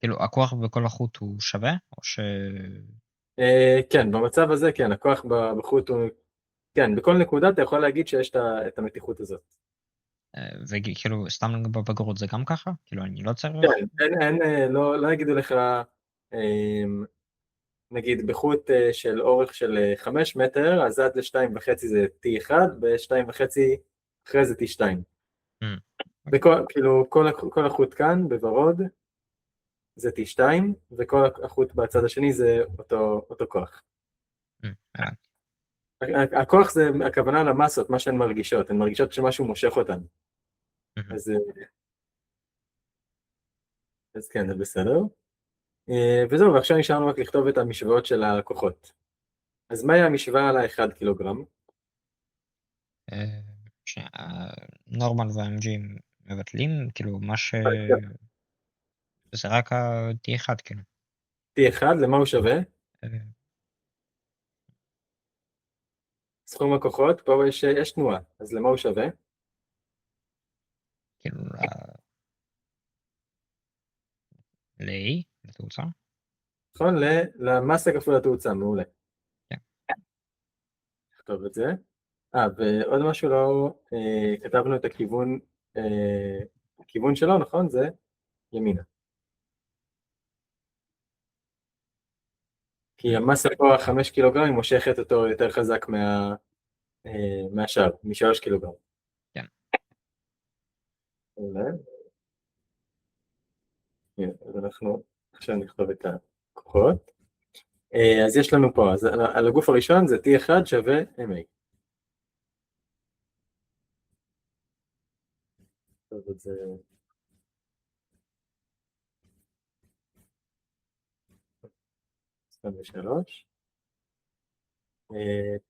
כאילו הכוח בכל החוט הוא שווה, או ש... כן, במצב הזה כן, הכוח בחוט הוא, כן, בכל נקודה אתה יכול להגיד שיש את המתיחות הזאת. וכאילו סתם בבגרות זה גם ככה? כאילו אני לא צריך... כן, לא יגידו לך, נגיד בחוט של אורך של 5 מטר, אז עד ל2.5 זה T1, ב2.5 אחרי זה T2. כאילו כל החוט כאן בוורוד זה T2, וכל החוט בצד השני זה אותו כוח. הכוח זה הכוונה למסות, מה שהן מרגישות, הן מרגישות שמשהו מושך אותן. אז כן, זה בסדר. וזהו, ועכשיו נשארנו רק לכתוב את המשוואות של הכוחות. אז מהי המשוואה על ה-1 קילוגרם? נורמל ו-MG מבטלים, כאילו מה ש... זה רק ה-T1 כאילו. T1, למה הוא שווה? סכום הכוחות, פה יש תנועה, אז למה הוא שווה? כאילו ל-A, לתאוצה? נכון, למסה כפול התאוצה, מעולה. כן. נכתוב את זה. ועוד משהו לא, כתבנו את הכיוון שלו, נכון? זה ימינה. כי המסה פה 5 קילוגרם היא מושכת אותו יותר חזק מהשאר, מ3 קילוגרם. כן. אז אנחנו עכשיו נכתוב את הכוחות. אז יש לנו פה, אז על הגוף הראשון זה T1 שווה MA. טוב, את זה...23.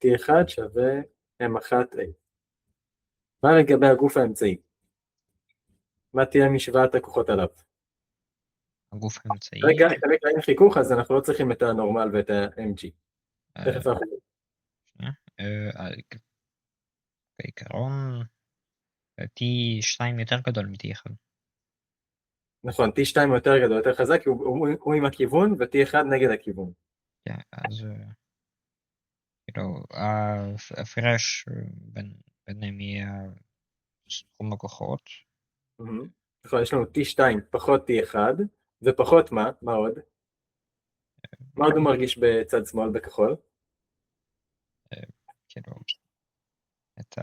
T1 שווה M1A. מה לגבי הגוף האמצעי? מה תהיה משוואת הכוחות עליו? הגוף האמצעי... רגע, אין חיכוך, אז אנחנו לא צריכים את הנורמל ואת ה-MG. תכף אנחנו... בעיקרון, T2 יותר גדול מ-T1. נכון, T2 הוא יותר גדול, יותר חזק, הוא עם הכיוון, ו-T1 נגד הכיוון. כן, אז כאילו, ההפרש ביניהם יהיה סכום הכוחות. נכון, יש לנו T2 פחות T1, ופחות מה? מה עוד? מה עוד הוא מרגיש בצד שמאל בכחול? כאילו, את ה...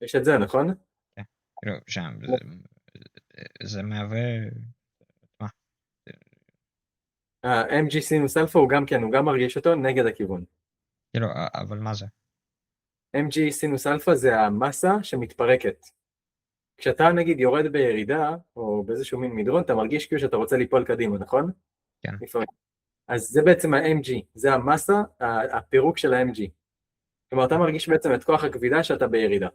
יש את זה, נכון? כן, כאילו, שם, זה מהווה... מה? MG סינוס אלפא הוא גם כן, הוא גם מרגיש אותו נגד הכיוון. כאילו, אבל מה זה? MG סינוס אלפא זה המסה שמתפרקת. כשאתה נגיד יורד בירידה, או באיזשהו מין מדרון, אתה מרגיש כאילו שאתה רוצה ליפול קדימה, נכון? כן. אז זה בעצם ה-MG, זה המסה, הפירוק של ה-MG. כלומר, אתה מרגיש בעצם את כוח הכבידה שאתה בירידה.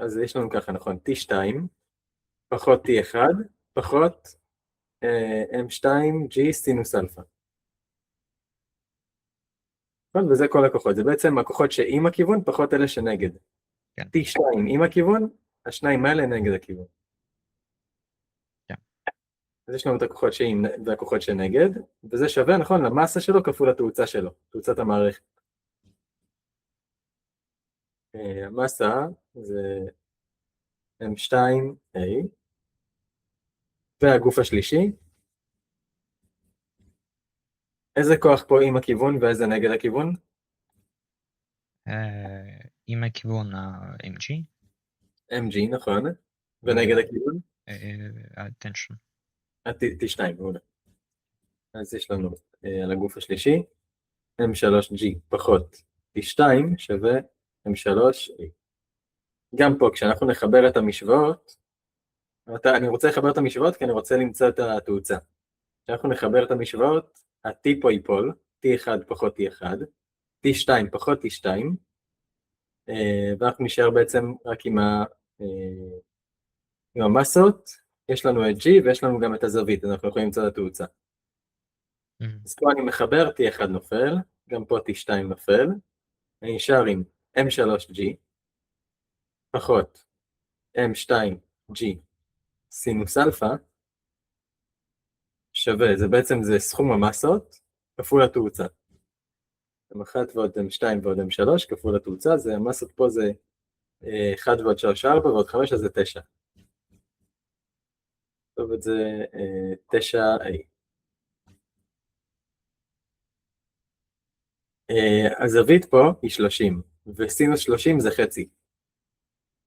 אז יש לנו ככה, נכון, T2, פחות T1, פחות M2G סינוס אלפא. וזה כל הכוחות, זה בעצם הכוחות שעם הכיוון, פחות אלה שנגד. כן. T2 עם הכיוון, השניים האלה נגד הכיוון. כן. אז יש לנו את הכוחות שעם והכוחות שנגד, וזה שווה, נכון, למסה שלו כפול התאוצה שלו, תאוצת המערכת. המסה זה M2A, והגוף השלישי, איזה כוח פה עם הכיוון ואיזה נגד הכיוון? עם הכיוון ה-MG, MG, נכון, ונגד הכיוון? ה-tension. T2, מעולה. אז יש לנו על הגוף השלישי, M3G פחות T2 שווה M3A. גם פה, כשאנחנו נחבר את המשוואות, אני רוצה לחבר את המשוואות כי אני רוצה למצוא את התאוצה. כשאנחנו נחבר את המשוואות, ה-T פה ייפול, T1 פחות T1, T2 פחות T2, ואנחנו נשאר בעצם רק עם המסות, יש לנו את G ויש לנו גם את הזווית, אנחנו יכולים למצוא את התאוצה. אז פה אני מחבר, T1 נופל, גם פה T2 נופל, אני נשאר עם M3G, פחות M2G סינוס אלפא, שווה, זה בעצם זה סכום המסות, כפול התאוצה. M1 ועוד M2 ועוד M3 כפול התאוצה, זה המסות פה זה 1 ועוד 3, 4 ועוד 5, אז זה 9. טוב, את זה 9A. הזווית פה היא 30, וסינוס 30 זה חצי.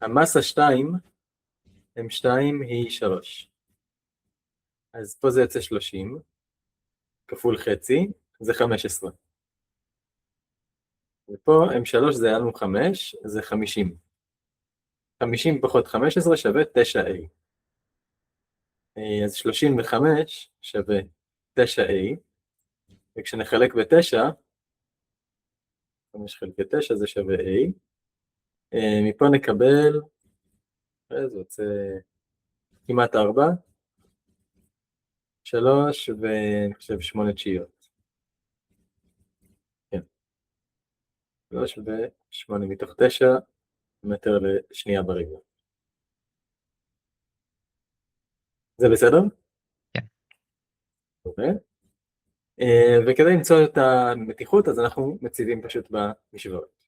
המסה 2, M2 היא 3. אז פה זה יוצא 30, כפול חצי, זה 15. ופה M3 זה היה לנו 5, זה 50. 50 פחות 15 שווה 9A. אז 35 שווה 9A, וכשנחלק ב-9, 5 חלקי 9 זה שווה A. מפה נקבל, זה יוצא כמעט 4, 3 ואני חושב 8 תשיעיות. כן. 3 ו-8 מתוך 9 מטר לשנייה ברגע. זה בסדר? כן. אוקיי. וכדי למצוא את המתיחות, אז אנחנו מציבים פשוט במשוואות.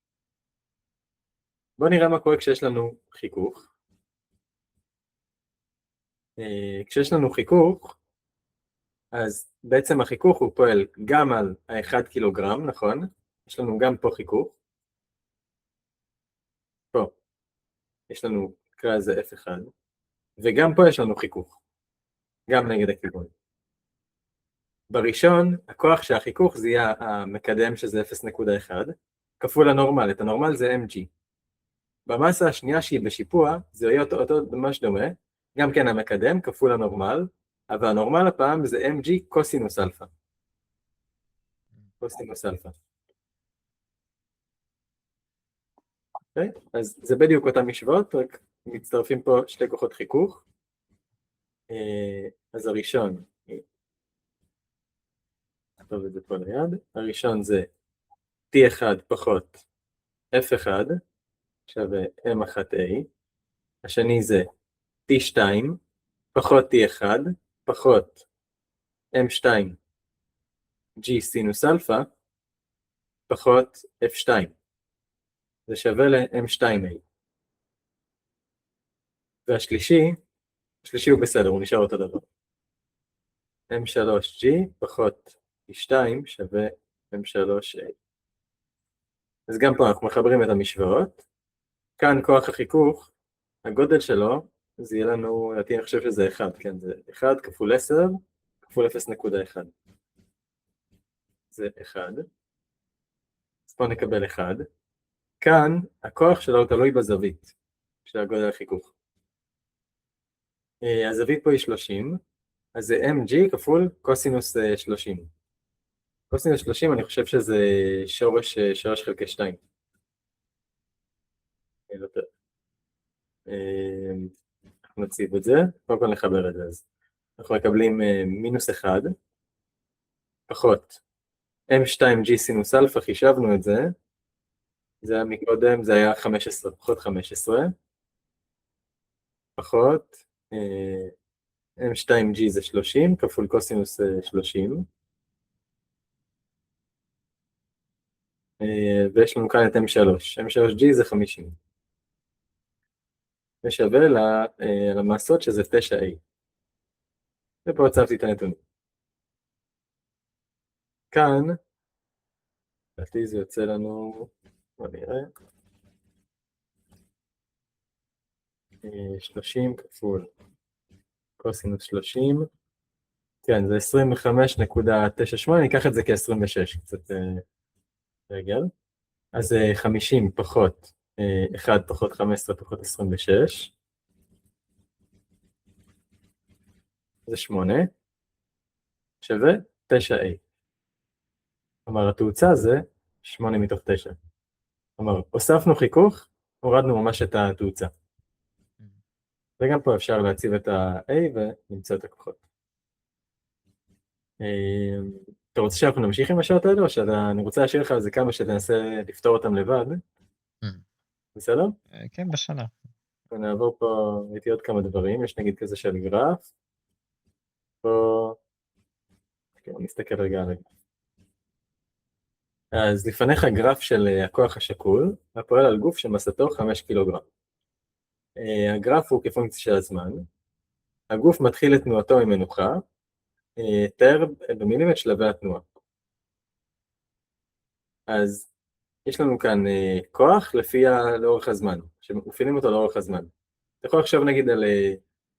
בואו נראה מה קורה כשיש לנו חיכוך. כשיש לנו חיכוך, אז בעצם החיכוך הוא פועל גם על ה-1 קילוגרם, נכון? יש לנו גם פה חיכוך. פה יש לנו, נקרא לזה F1, וגם פה יש לנו חיכוך, גם נגד הכיוון. בראשון, הכוח שהחיכוך זה יהיה המקדם שזה 0.1, כפול הנורמל, את הנורמל זה mg. במסה השנייה שהיא בשיפוע, זה יהיה אותו ממש דומה, גם כן המקדם כפול הנורמל, אבל הנורמל הפעם זה mg קוסינוס אלפא. קוסינוס אלפא. אוקיי? אז זה בדיוק אותם משוואות, רק מצטרפים פה שתי כוחות חיכוך. אז הראשון, נכתוב את זה פה ליד, הראשון זה T1 פחות F1 שווה M1A, השני זה T2 פחות T1 פחות M2 G סינוס אלפא פחות F2, זה שווה ל-M2A. והשלישי הוא בסדר, הוא נשאר אותו דבר. M3G פחות T2 שווה M3A. אז גם פה אנחנו מחברים את המשוואות. כאן כוח החיכוך, הגודל שלו, זה יהיה לנו, אני חושב שזה 1, כן, זה 1 כפול 10 כפול 0.1. זה 1. אז פה נקבל 1. כאן הכוח שלו תלוי בזווית של הגודל החיכוך. הזווית פה היא 30, אז זה mg כפול קוסינוס 30. קוסינוס 30 אני חושב שזה שורש 3 חלקי 2. אנחנו נציב את זה, קודם כל נחבר את זה. אז אנחנו מקבלים מינוס 1, פחות m2g סינוס אלפא, חישבנו את זה, זה היה מקודם, זה היה 15, פחות 15, פחות m2g זה 30, כפול קוסינוס 30, ויש לנו כאן את m3g זה 50. ושווה למסות שזה 9A. ופה הצבתי את הנתונים. כאן, לדעתי זה יוצא לנו, בוא נראה, 30 כפול קוסינוס 30, כן, זה 25.98, אני אקח את זה כ-26, קצת רגל. אז 50 פחות 1 פחות 15 פחות 26, זה 8, שווה 9A. כלומר, התאוצה זה 8 מתוך 9. כלומר, הוספנו חיכוך, הורדנו ממש את התאוצה. וגם פה אפשר להציב את ה-A ולמצוא את הכוחות. אתה רוצה שאנחנו נמשיך עם השעות האלה, או שאני רוצה להשאיר לך איזה כמה שתנסה לפתור אותם לבד? בסדר? כן, בסדר. נעבור פה, ראיתי עוד כמה דברים, יש נגיד כזה של גרף. פה, נסתכל רגע על הגרף. אז לפניך גרף של הכוח השקול, הפועל על גוף שמסתו 5 קילוגרם. הגרף הוא כפונקציה של הזמן. הגוף מתחיל את תנועתו עם מנוחה, תאר במילים את שלבי התנועה. אז יש לנו כאן כוח לפי לאורך הזמן, שמפעילים אותו לאורך הזמן. אתה יכול לחשוב נגיד על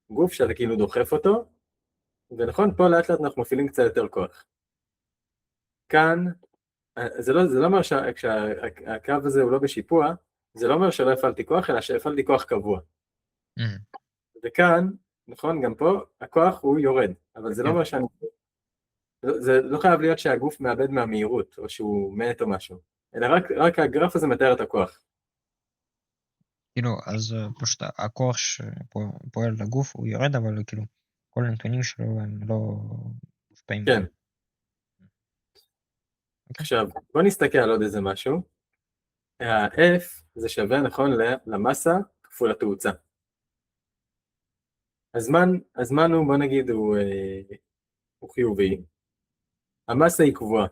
גוף שאתה כאילו דוחף אותו, ונכון, פה לאט לאט אנחנו מפעילים קצת יותר כוח. כאן, זה לא אומר שהקו הזה הוא לא בשיפוע, זה לא אומר שלא הפעלתי כוח, אלא שהפעלתי כוח קבוע. וכאן, נכון, גם פה, הכוח הוא יורד, אבל זה לא אומר שאני... זה לא חייב להיות שהגוף מאבד מהמהירות, או שהוא מת או משהו, אלא רק הגרף הזה מתאר את הכוח. כאילו, אז פשוט הכוח שפועל לגוף הוא יורד, אבל כאילו, כל הנתונים שלו הם לא מושפעים. כן. עכשיו, בוא נסתכל על עוד איזה משהו. ה-F זה שווה, נכון, למסה כפול התאוצה. הזמן הוא, בוא נגיד, הוא חיובי. המסה היא קבועה.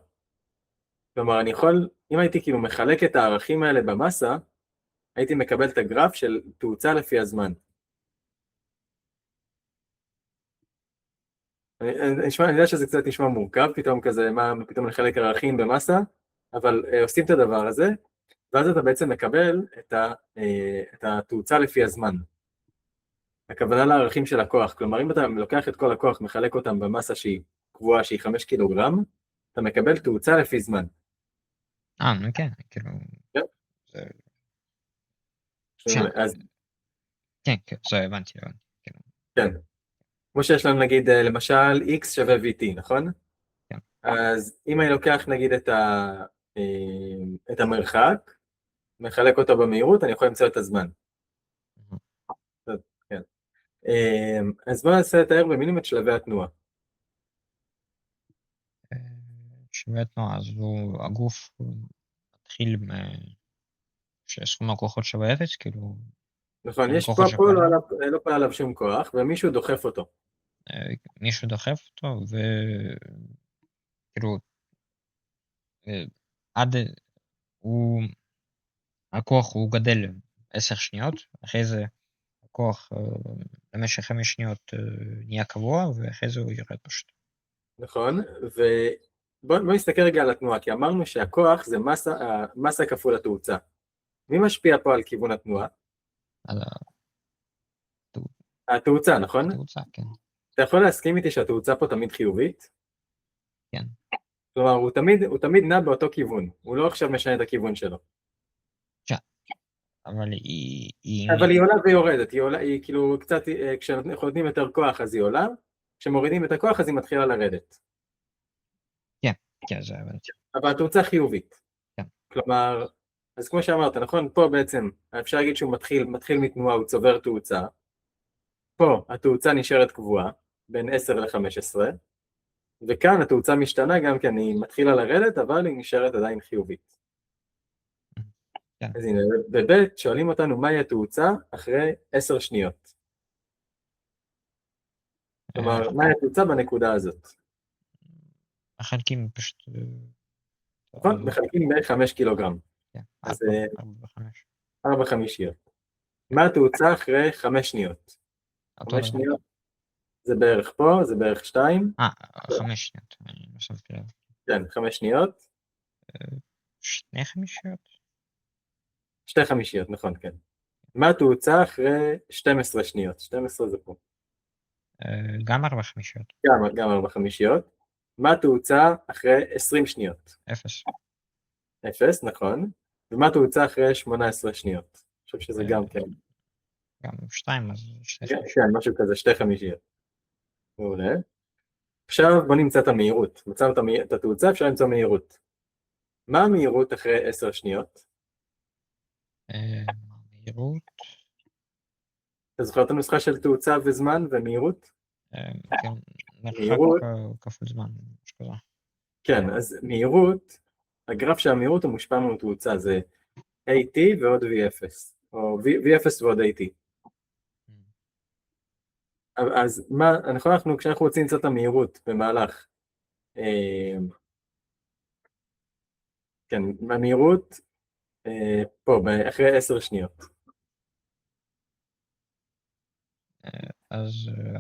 כלומר, אני יכול, אם הייתי כאילו מחלק את הערכים האלה במסה, הייתי מקבל את הגרף של תאוצה לפי הזמן. אני יודע שזה קצת נשמע מורכב, פתאום כזה, פתאום לחלק ערכים במסה, אבל עושים את הדבר הזה, ואז אתה בעצם מקבל את התאוצה לפי הזמן. הכוונה לערכים של הכוח, כלומר אם אתה לוקח את כל הכוח, מחלק אותם במסה שהיא קבועה, שהיא 5 קילוגרם, אתה מקבל תאוצה לפי זמן. כן, כאילו... כן, זה הבנתי. כן. כמו שיש לנו נגיד, למשל, x שווה vt, נכון? כן. אז אם אני לוקח נגיד את המרחק, מחלק אותו במהירות, אני יכול למצוא את הזמן. כן. אז בואו ננסה לתאר במילים את שלבי התנועה. שלבי התנועה, אז הגוף מתחיל שסכום הכוחות שווה 0, כאילו... נכון, יש פה לא פעל עליו שום כוח, ומישהו דוחף אותו. מישהו דוחף אותו, וכאילו... עד... הכוח הוא גדל 10 שניות, אחרי זה הכוח במשך 5 שניות נהיה קבוע, ואחרי זה הוא יורד פשוט. נכון, ובוא נסתכל רגע על התנועה, כי אמרנו שהכוח זה מסה כפול התאוצה. מי משפיע פה על כיוון התנועה? התאוצה, נכון? התאוצה, כן. אתה יכול להסכים איתי שהתאוצה פה תמיד חיובית? כן. כלומר, הוא תמיד נע באותו כיוון, הוא לא עכשיו משנה את הכיוון שלו. אבל היא עולה ויורדת, היא כאילו קצת, כשאנחנו נותנים יותר כוח אז היא עולה, כשמורידים את הכוח אז היא מתחילה לרדת. כן, זה הבנתי. אבל התאוצה חיובית. כן. כלומר, אז כמו שאמרת, נכון, פה בעצם אפשר להגיד שהוא מתחיל מתנועה, הוא צובר תאוצה. פה התאוצה נשארת קבועה, בין 10 ל-15, וכאן התאוצה משתנה גם כן, היא מתחילה לרדת, אבל היא נשארת עדיין חיובית. כן. אז הנה, בבית שואלים אותנו מהי התאוצה אחרי 10 שניות. כלומר, מהי התאוצה בנקודה הזאת? מחלקים פשוט... נכון, מחלקים ב-5 קילוגרם. כן, אז 4 ו-5 שניות. מה התאוצה אחרי 5 שניות? 5 שניות? זה בערך פה, זה בערך 2. 5 שניות, אני לא שמתי לב. כן, 5 שניות. 2 חמישיות? 2 חמישיות, נכון, כן. מה התאוצה אחרי 12 שניות? 12 זה פה. גם 4 חמישיות. גם 4 חמישיות. מה התאוצה אחרי 20 שניות? 0. 0, נכון. ומה התאוצה אחרי 18 שניות? אני חושב שזה גם כן. גם 2, אז 2 כן, חמישיות. משהו כזה, 2 חמישיות. מעולה. עכשיו בוא נמצא את המהירות. מצאנו את התאוצה, אפשר למצוא מהירות. מה המהירות אחרי 10 שניות? מהירות, אתה זוכר את הנוסחה של תאוצה וזמן ומהירות? כן, מרחק מהירות, כפול זמן, משהו כזה. כן, אז מהירות, הגרף של המהירות הוא מושפע מתאוצה, זה AT ועוד V0, או V0 ועוד AT. אז מה, אנחנו כשאנחנו רוצים למצוא את המהירות במהלך, כן, המהירות פה, אחרי 10 שניות. אז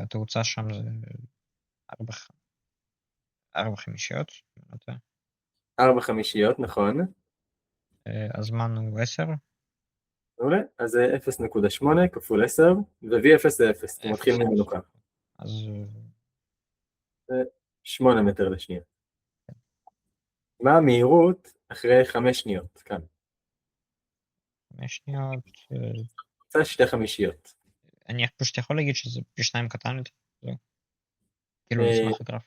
התאוצה שם זה 4 חמישיות. 4 חמישיות, נכון. הזמן הוא 10. מעולה, אז זה 0.8 כפול 10, ו-V0 זה 0, הוא מתחיל ממנוחה. אז 8 מטר לשנייה. מה המהירות אחרי 5 שניות? כאן. 5 שניות. זה 2 חמישיות. אני פשוט יכול להגיד שזה פי 2 קטן יותר. זהו. כאילו לסמך הגרף.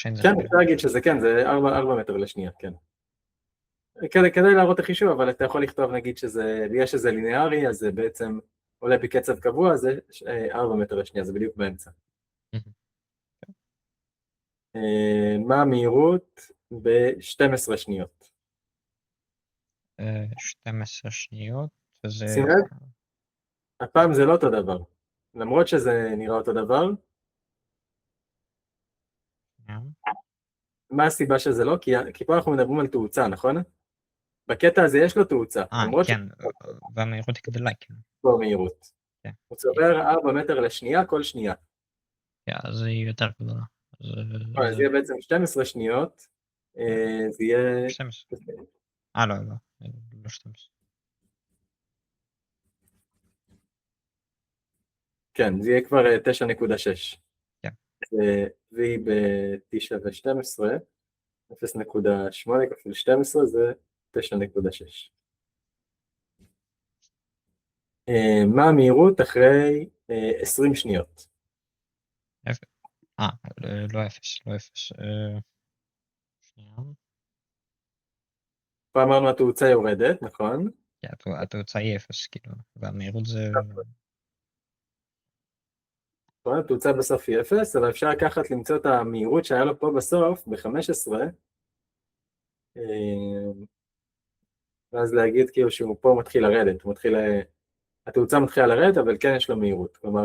כן, אפשר להגיד שזה כן, זה 4 מטר לשנייה, כן. כדי להראות את החישוב, אבל אתה יכול לכתוב נגיד שזה, בגלל שזה ליניארי, אז זה בעצם עולה בקצב קבוע, זה 4 מטר לשנייה, זה בדיוק באמצע. מה המהירות ב-12 שניות? 12 שניות, וזה... שים לב, הפעם זה לא אותו דבר. למרות שזה נראה אותו דבר, מה הסיבה שזה לא? כי פה אנחנו מדברים על תאוצה, נכון? בקטע הזה יש לו תאוצה, למרות כן, והמהירות היא גדולה, כן. פה מהירות. כן. הוא צובר 4 מטר לשנייה כל שנייה. כן, אז זה יותר גדולה. אז יהיה בעצם 12 שניות, זה יהיה... 12. לא, לא 12. כן, זה יהיה כבר 9.6. כן. V ב-T שווה 12, 0.8 כפול 12 זה 9.6. מה המהירות אחרי 20 שניות? לא 0, לא 0. שנייה. פה אמרנו התאוצה יורדת, נכון? כן, התאוצה היא 0, כאילו, והמהירות זה... נכון, התאוצה בסוף היא 0, אבל אפשר לקחת למצוא את המהירות שהיה לו פה בסוף, ב-15, ואז להגיד כאילו שהוא פה מתחיל לרדת, התאוצה מתחילה לרדת, אבל כן יש לו מהירות. כלומר,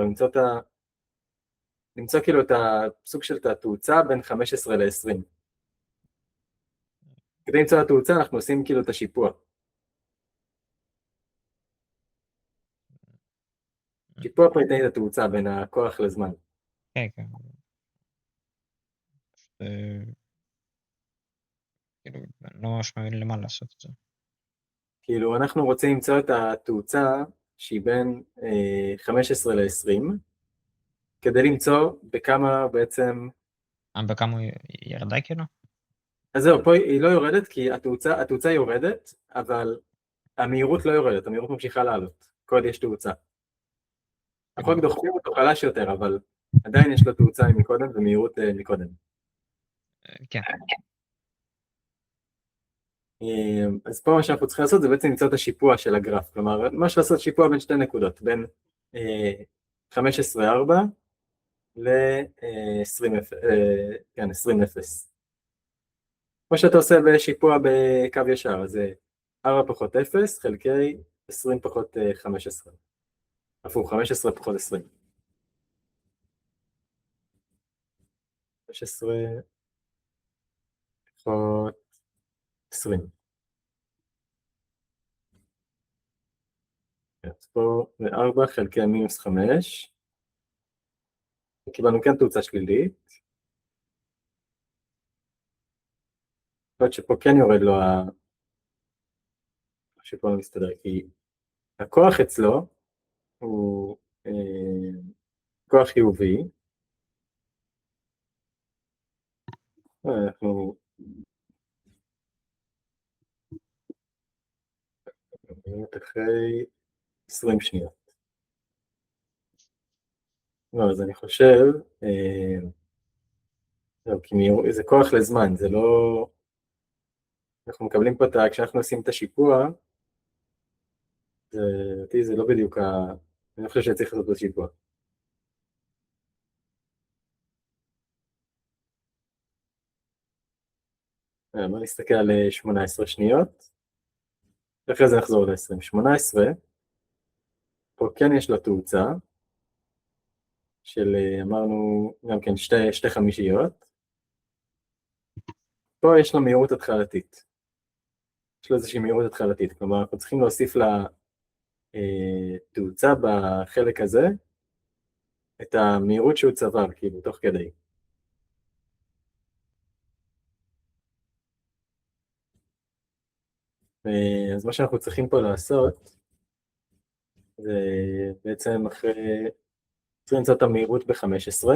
למצוא כאילו את הסוג של התאוצה בין 15 ל-20. כדי למצוא את התאוצה אנחנו עושים כאילו את השיפוע. שיפוע פה ייתן את התאוצה בין הכוח לזמן. כן, כן. כאילו, לא ממש מבין למה לעשות את זה. כאילו אנחנו רוצים למצוא את התאוצה שהיא בין 15 ל-20, כדי למצוא בכמה בעצם... בכמה היא ירדה כאילו? אז זהו, פה היא לא יורדת כי התאוצה יורדת, אבל המהירות לא יורדת, המהירות ממשיכה לעלות, כל עוד יש תאוצה. אנחנו רק דוחפים אותו חלש יותר, אבל עדיין יש לו תאוצה מקודם ומהירות מקודם. כן. אז פה מה שאנחנו צריכים לעשות זה בעצם למצוא את השיפוע של הגרף, כלומר ממש לעשות שיפוע בין שתי נקודות, בין 15.4 ל-20.0. כמו שאתה עושה בשיפוע בקו ישר, זה 4 פחות 0 חלקי 20 פחות 15. הפוך, 15 פחות 20. 15 פחות 20. אז פה זה 4 חלקי מינוס 5. קיבלנו כן תאוצה שלילית. יכול להיות שפה כן יורד לו שפה לא מסתדר, כי הכוח אצלו הוא כוח חיובי, אנחנו נראה אחרי 20 שניות. לא, אז אני חושב, לא, כי זה כוח לזמן, זה לא, אנחנו מקבלים פה כשאנחנו עושים את השיפוע, זה לא בדיוק אני לא חושב שצריך לעשות את השיפוע. בוא נסתכל על 18 שניות, ואחרי זה נחזור ל-20. 18, פה כן יש לה תאוצה, של אמרנו גם כן שתי חמישיות, פה יש לה מהירות התחלתית, יש לה איזושהי מהירות התחלתית, כלומר אנחנו צריכים להוסיף לה תאוצה בחלק הזה, את המהירות שהוא צבר, כאילו, תוך כדי. אז מה שאנחנו צריכים פה לעשות, זה בעצם צריכים למצוא את המהירות ב-15,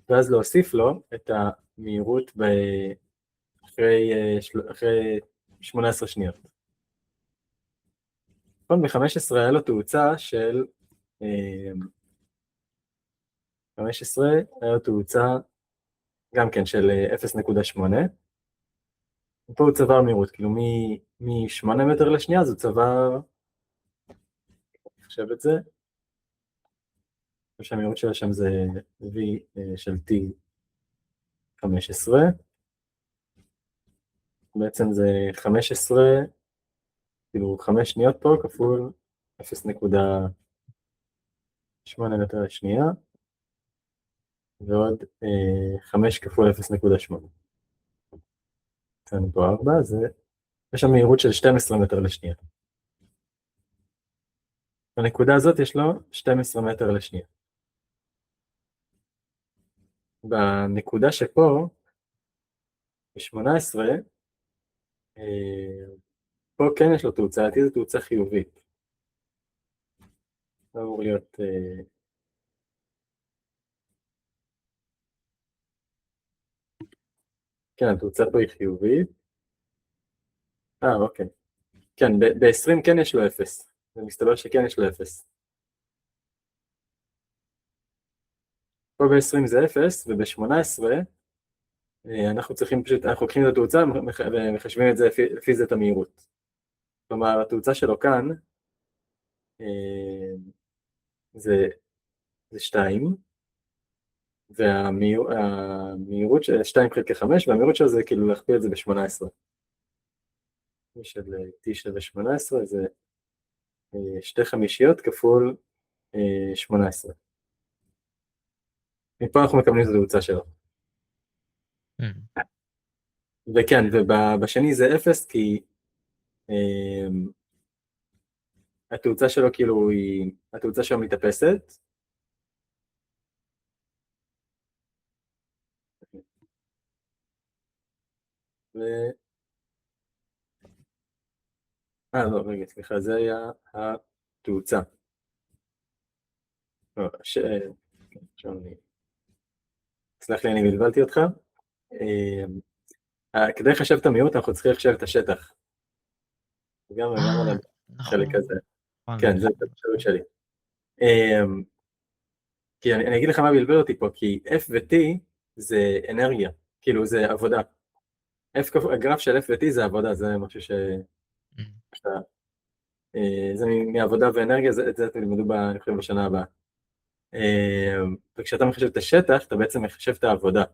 ואז להוסיף לו את המהירות אחרי 18 שניות. נכון, ב-15 היה לו תאוצה של 15, היה לו תאוצה גם כן של 0.8, ופה הוא צבר מהירות, כאילו מ-8 מטר לשנייה, אז הוא צבר, חושב את זה, שהמהירות שלה שם זה V של T 15, בעצם זה 15, כאילו 5 שניות פה כפול 0.8 מטר לשנייה, ועוד 5 כפול 0.8. כאן פה 4, יש שם מהירות של 12 מטר לשנייה. בנקודה הזאת יש לו 12 מטר לשנייה. בנקודה שפה, ב-18, פה כן יש לו תאוצה, לדעתי זו תאוצה חיובית. זה אמור להיות... כן, התאוצה פה היא חיובית. אוקיי. כן, ב-20 כן יש לו 0. זה מסתבר שכן יש לו 0. פה ב-20 זה 0, וב-18 אנחנו צריכים פשוט, אנחנו לוקחים את התאוצה ומחשבים את זה לפי זה את המהירות. כלומר, התאוצה שלו כאן זה 2, והמהירות של 2 חלקי 5, והמהירות שלו זה כאילו להכפיל את זה ב-18. של T שווה 18 זה 2 חמישיות כפול 18. מפה אנחנו מקבלים את התאוצה שלו. וכן, ובשני זה 0, כי התאוצה שלו כאילו התאוצה שלו מתאפסת. לא, רגע, סליחה, זה היה התאוצה. לא, סלח לי, אני בלבלתי אותך. כדי לחשב את המהירות, אנחנו צריכים לחשב את השטח. גם על החלק הזה. כן, זה הפרשנות שלי. כי אני אגיד לך מה בלבל אותי פה, כי F ו-T זה אנרגיה, כאילו זה עבודה. הגרף של F ו-T זה עבודה, זה משהו זה מעבודה ואנרגיה, את זה אתם לימדו אני חושב בשנה הבאה. וכשאתה מחשב את השטח, אתה בעצם מחשב את העבודה.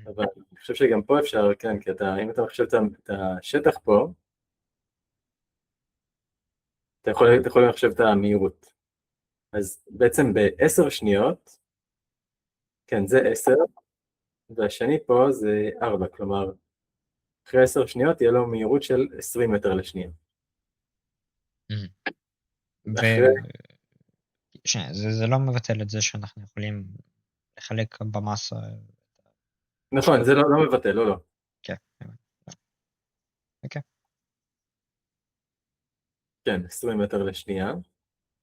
אבל אני חושב שגם פה אפשר, כן, כי אם אתה מחשב את השטח פה, אתה יכול לחשב את המהירות. אז בעצם ב-10 שניות, כן, זה 10, והשני פה זה 4, כלומר, אחרי 10 שניות יהיה לו מהירות של 20 מטר לשנייה. זה לא מבטל את זה שאנחנו יכולים לחלק במסה. נכון, זה לא מבטל, לא. כן. כן, 20 מטר לשנייה.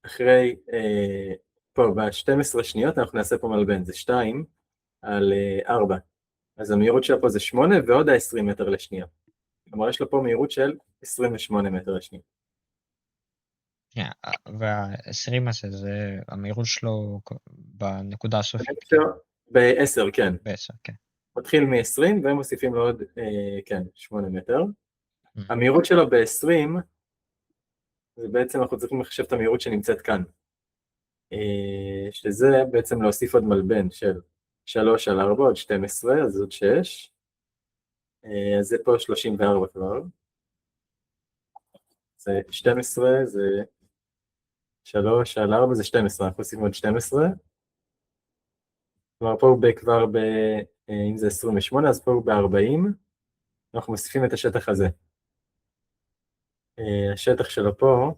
אחרי, פה ב-12 שניות אנחנו נעשה פה מלבן, זה 2 על 4. אז המהירות שלה פה זה 8 ועוד ה-20 מטר לשנייה. כלומר, יש לו פה מהירות של 28 מטר לשנייה. שנייה, וה-20 הזה, זה המהירות שלו בנקודה הסופית, ב-10, כן. ב-10, כן. מתחיל מ-20 ומוסיפים לו עוד, כן, 8 מטר. Mm. המהירות שלו ב-20, זה בעצם אנחנו צריכים לחשב את המהירות שנמצאת כאן. שזה בעצם להוסיף עוד מלבן של 3 על 4, עוד 12, אז עוד 6. אז זה פה 34 כבר. זה 12, זה 3 על 4, זה 12, אנחנו עושים עוד 12. כלומר פה הוא כבר אם זה 28, אז פה הוא ב-40. אנחנו מוסיפים את השטח הזה. השטח שלו פה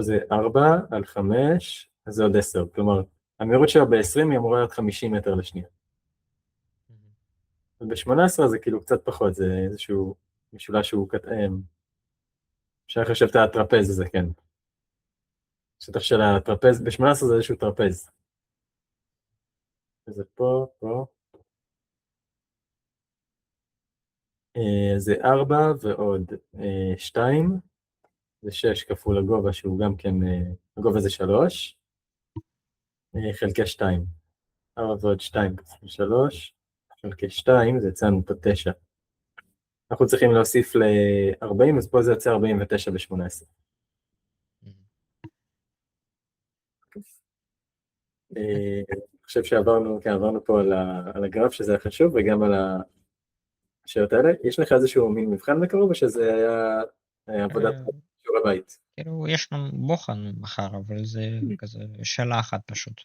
זה 4 על 5, אז זה עוד 10. כלומר, המהירות שלו ב-20 היא אמורה להיות 50 מטר לשנייה. וב-18 זה כאילו קצת פחות, זה איזשהו משולש שהוא קטעם. אפשר לחשב את הטרפז הזה, כן. השטח של הטרפז, ב-18 זה איזשהו טרפז. זה פה. זה 4 ועוד 2, זה 6 כפול הגובה שהוא גם כן, הגובה זה 3, חלקי 2. 4 ועוד 2 כפול 3, חלקי 2, זה יצא לנו פה 9. אנחנו צריכים להוסיף ל-40, אז פה זה יוצא 49 ב-18. אני חושב שעברנו פה על הגרף שזה היה חשוב, וגם על השאלות האלה. יש לך איזשהו מין מבחן בקרוב, או שזה היה עבודת שיעורי בית? כאילו, יש לנו בוחן מחר, אבל זה כזה שאלה אחת פשוט.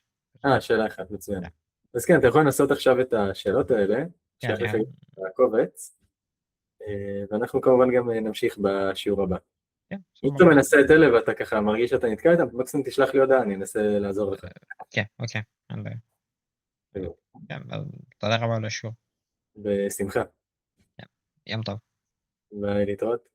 שאלה אחת, מצוין. אז כן, אתה יכול לנסות עכשיו את השאלות האלה, שייך לך הקובץ, ואנחנו כמובן גם נמשיך בשיעור הבא. אם אתה מנסה את אלה ואתה ככה מרגיש שאתה נתקע איתם, מקסימום תשלח לי הודעה, אני אנסה לעזור לך. כן, אוקיי. תודה רבה על השיעור. בשמחה. יום טוב. ביי, להתראות.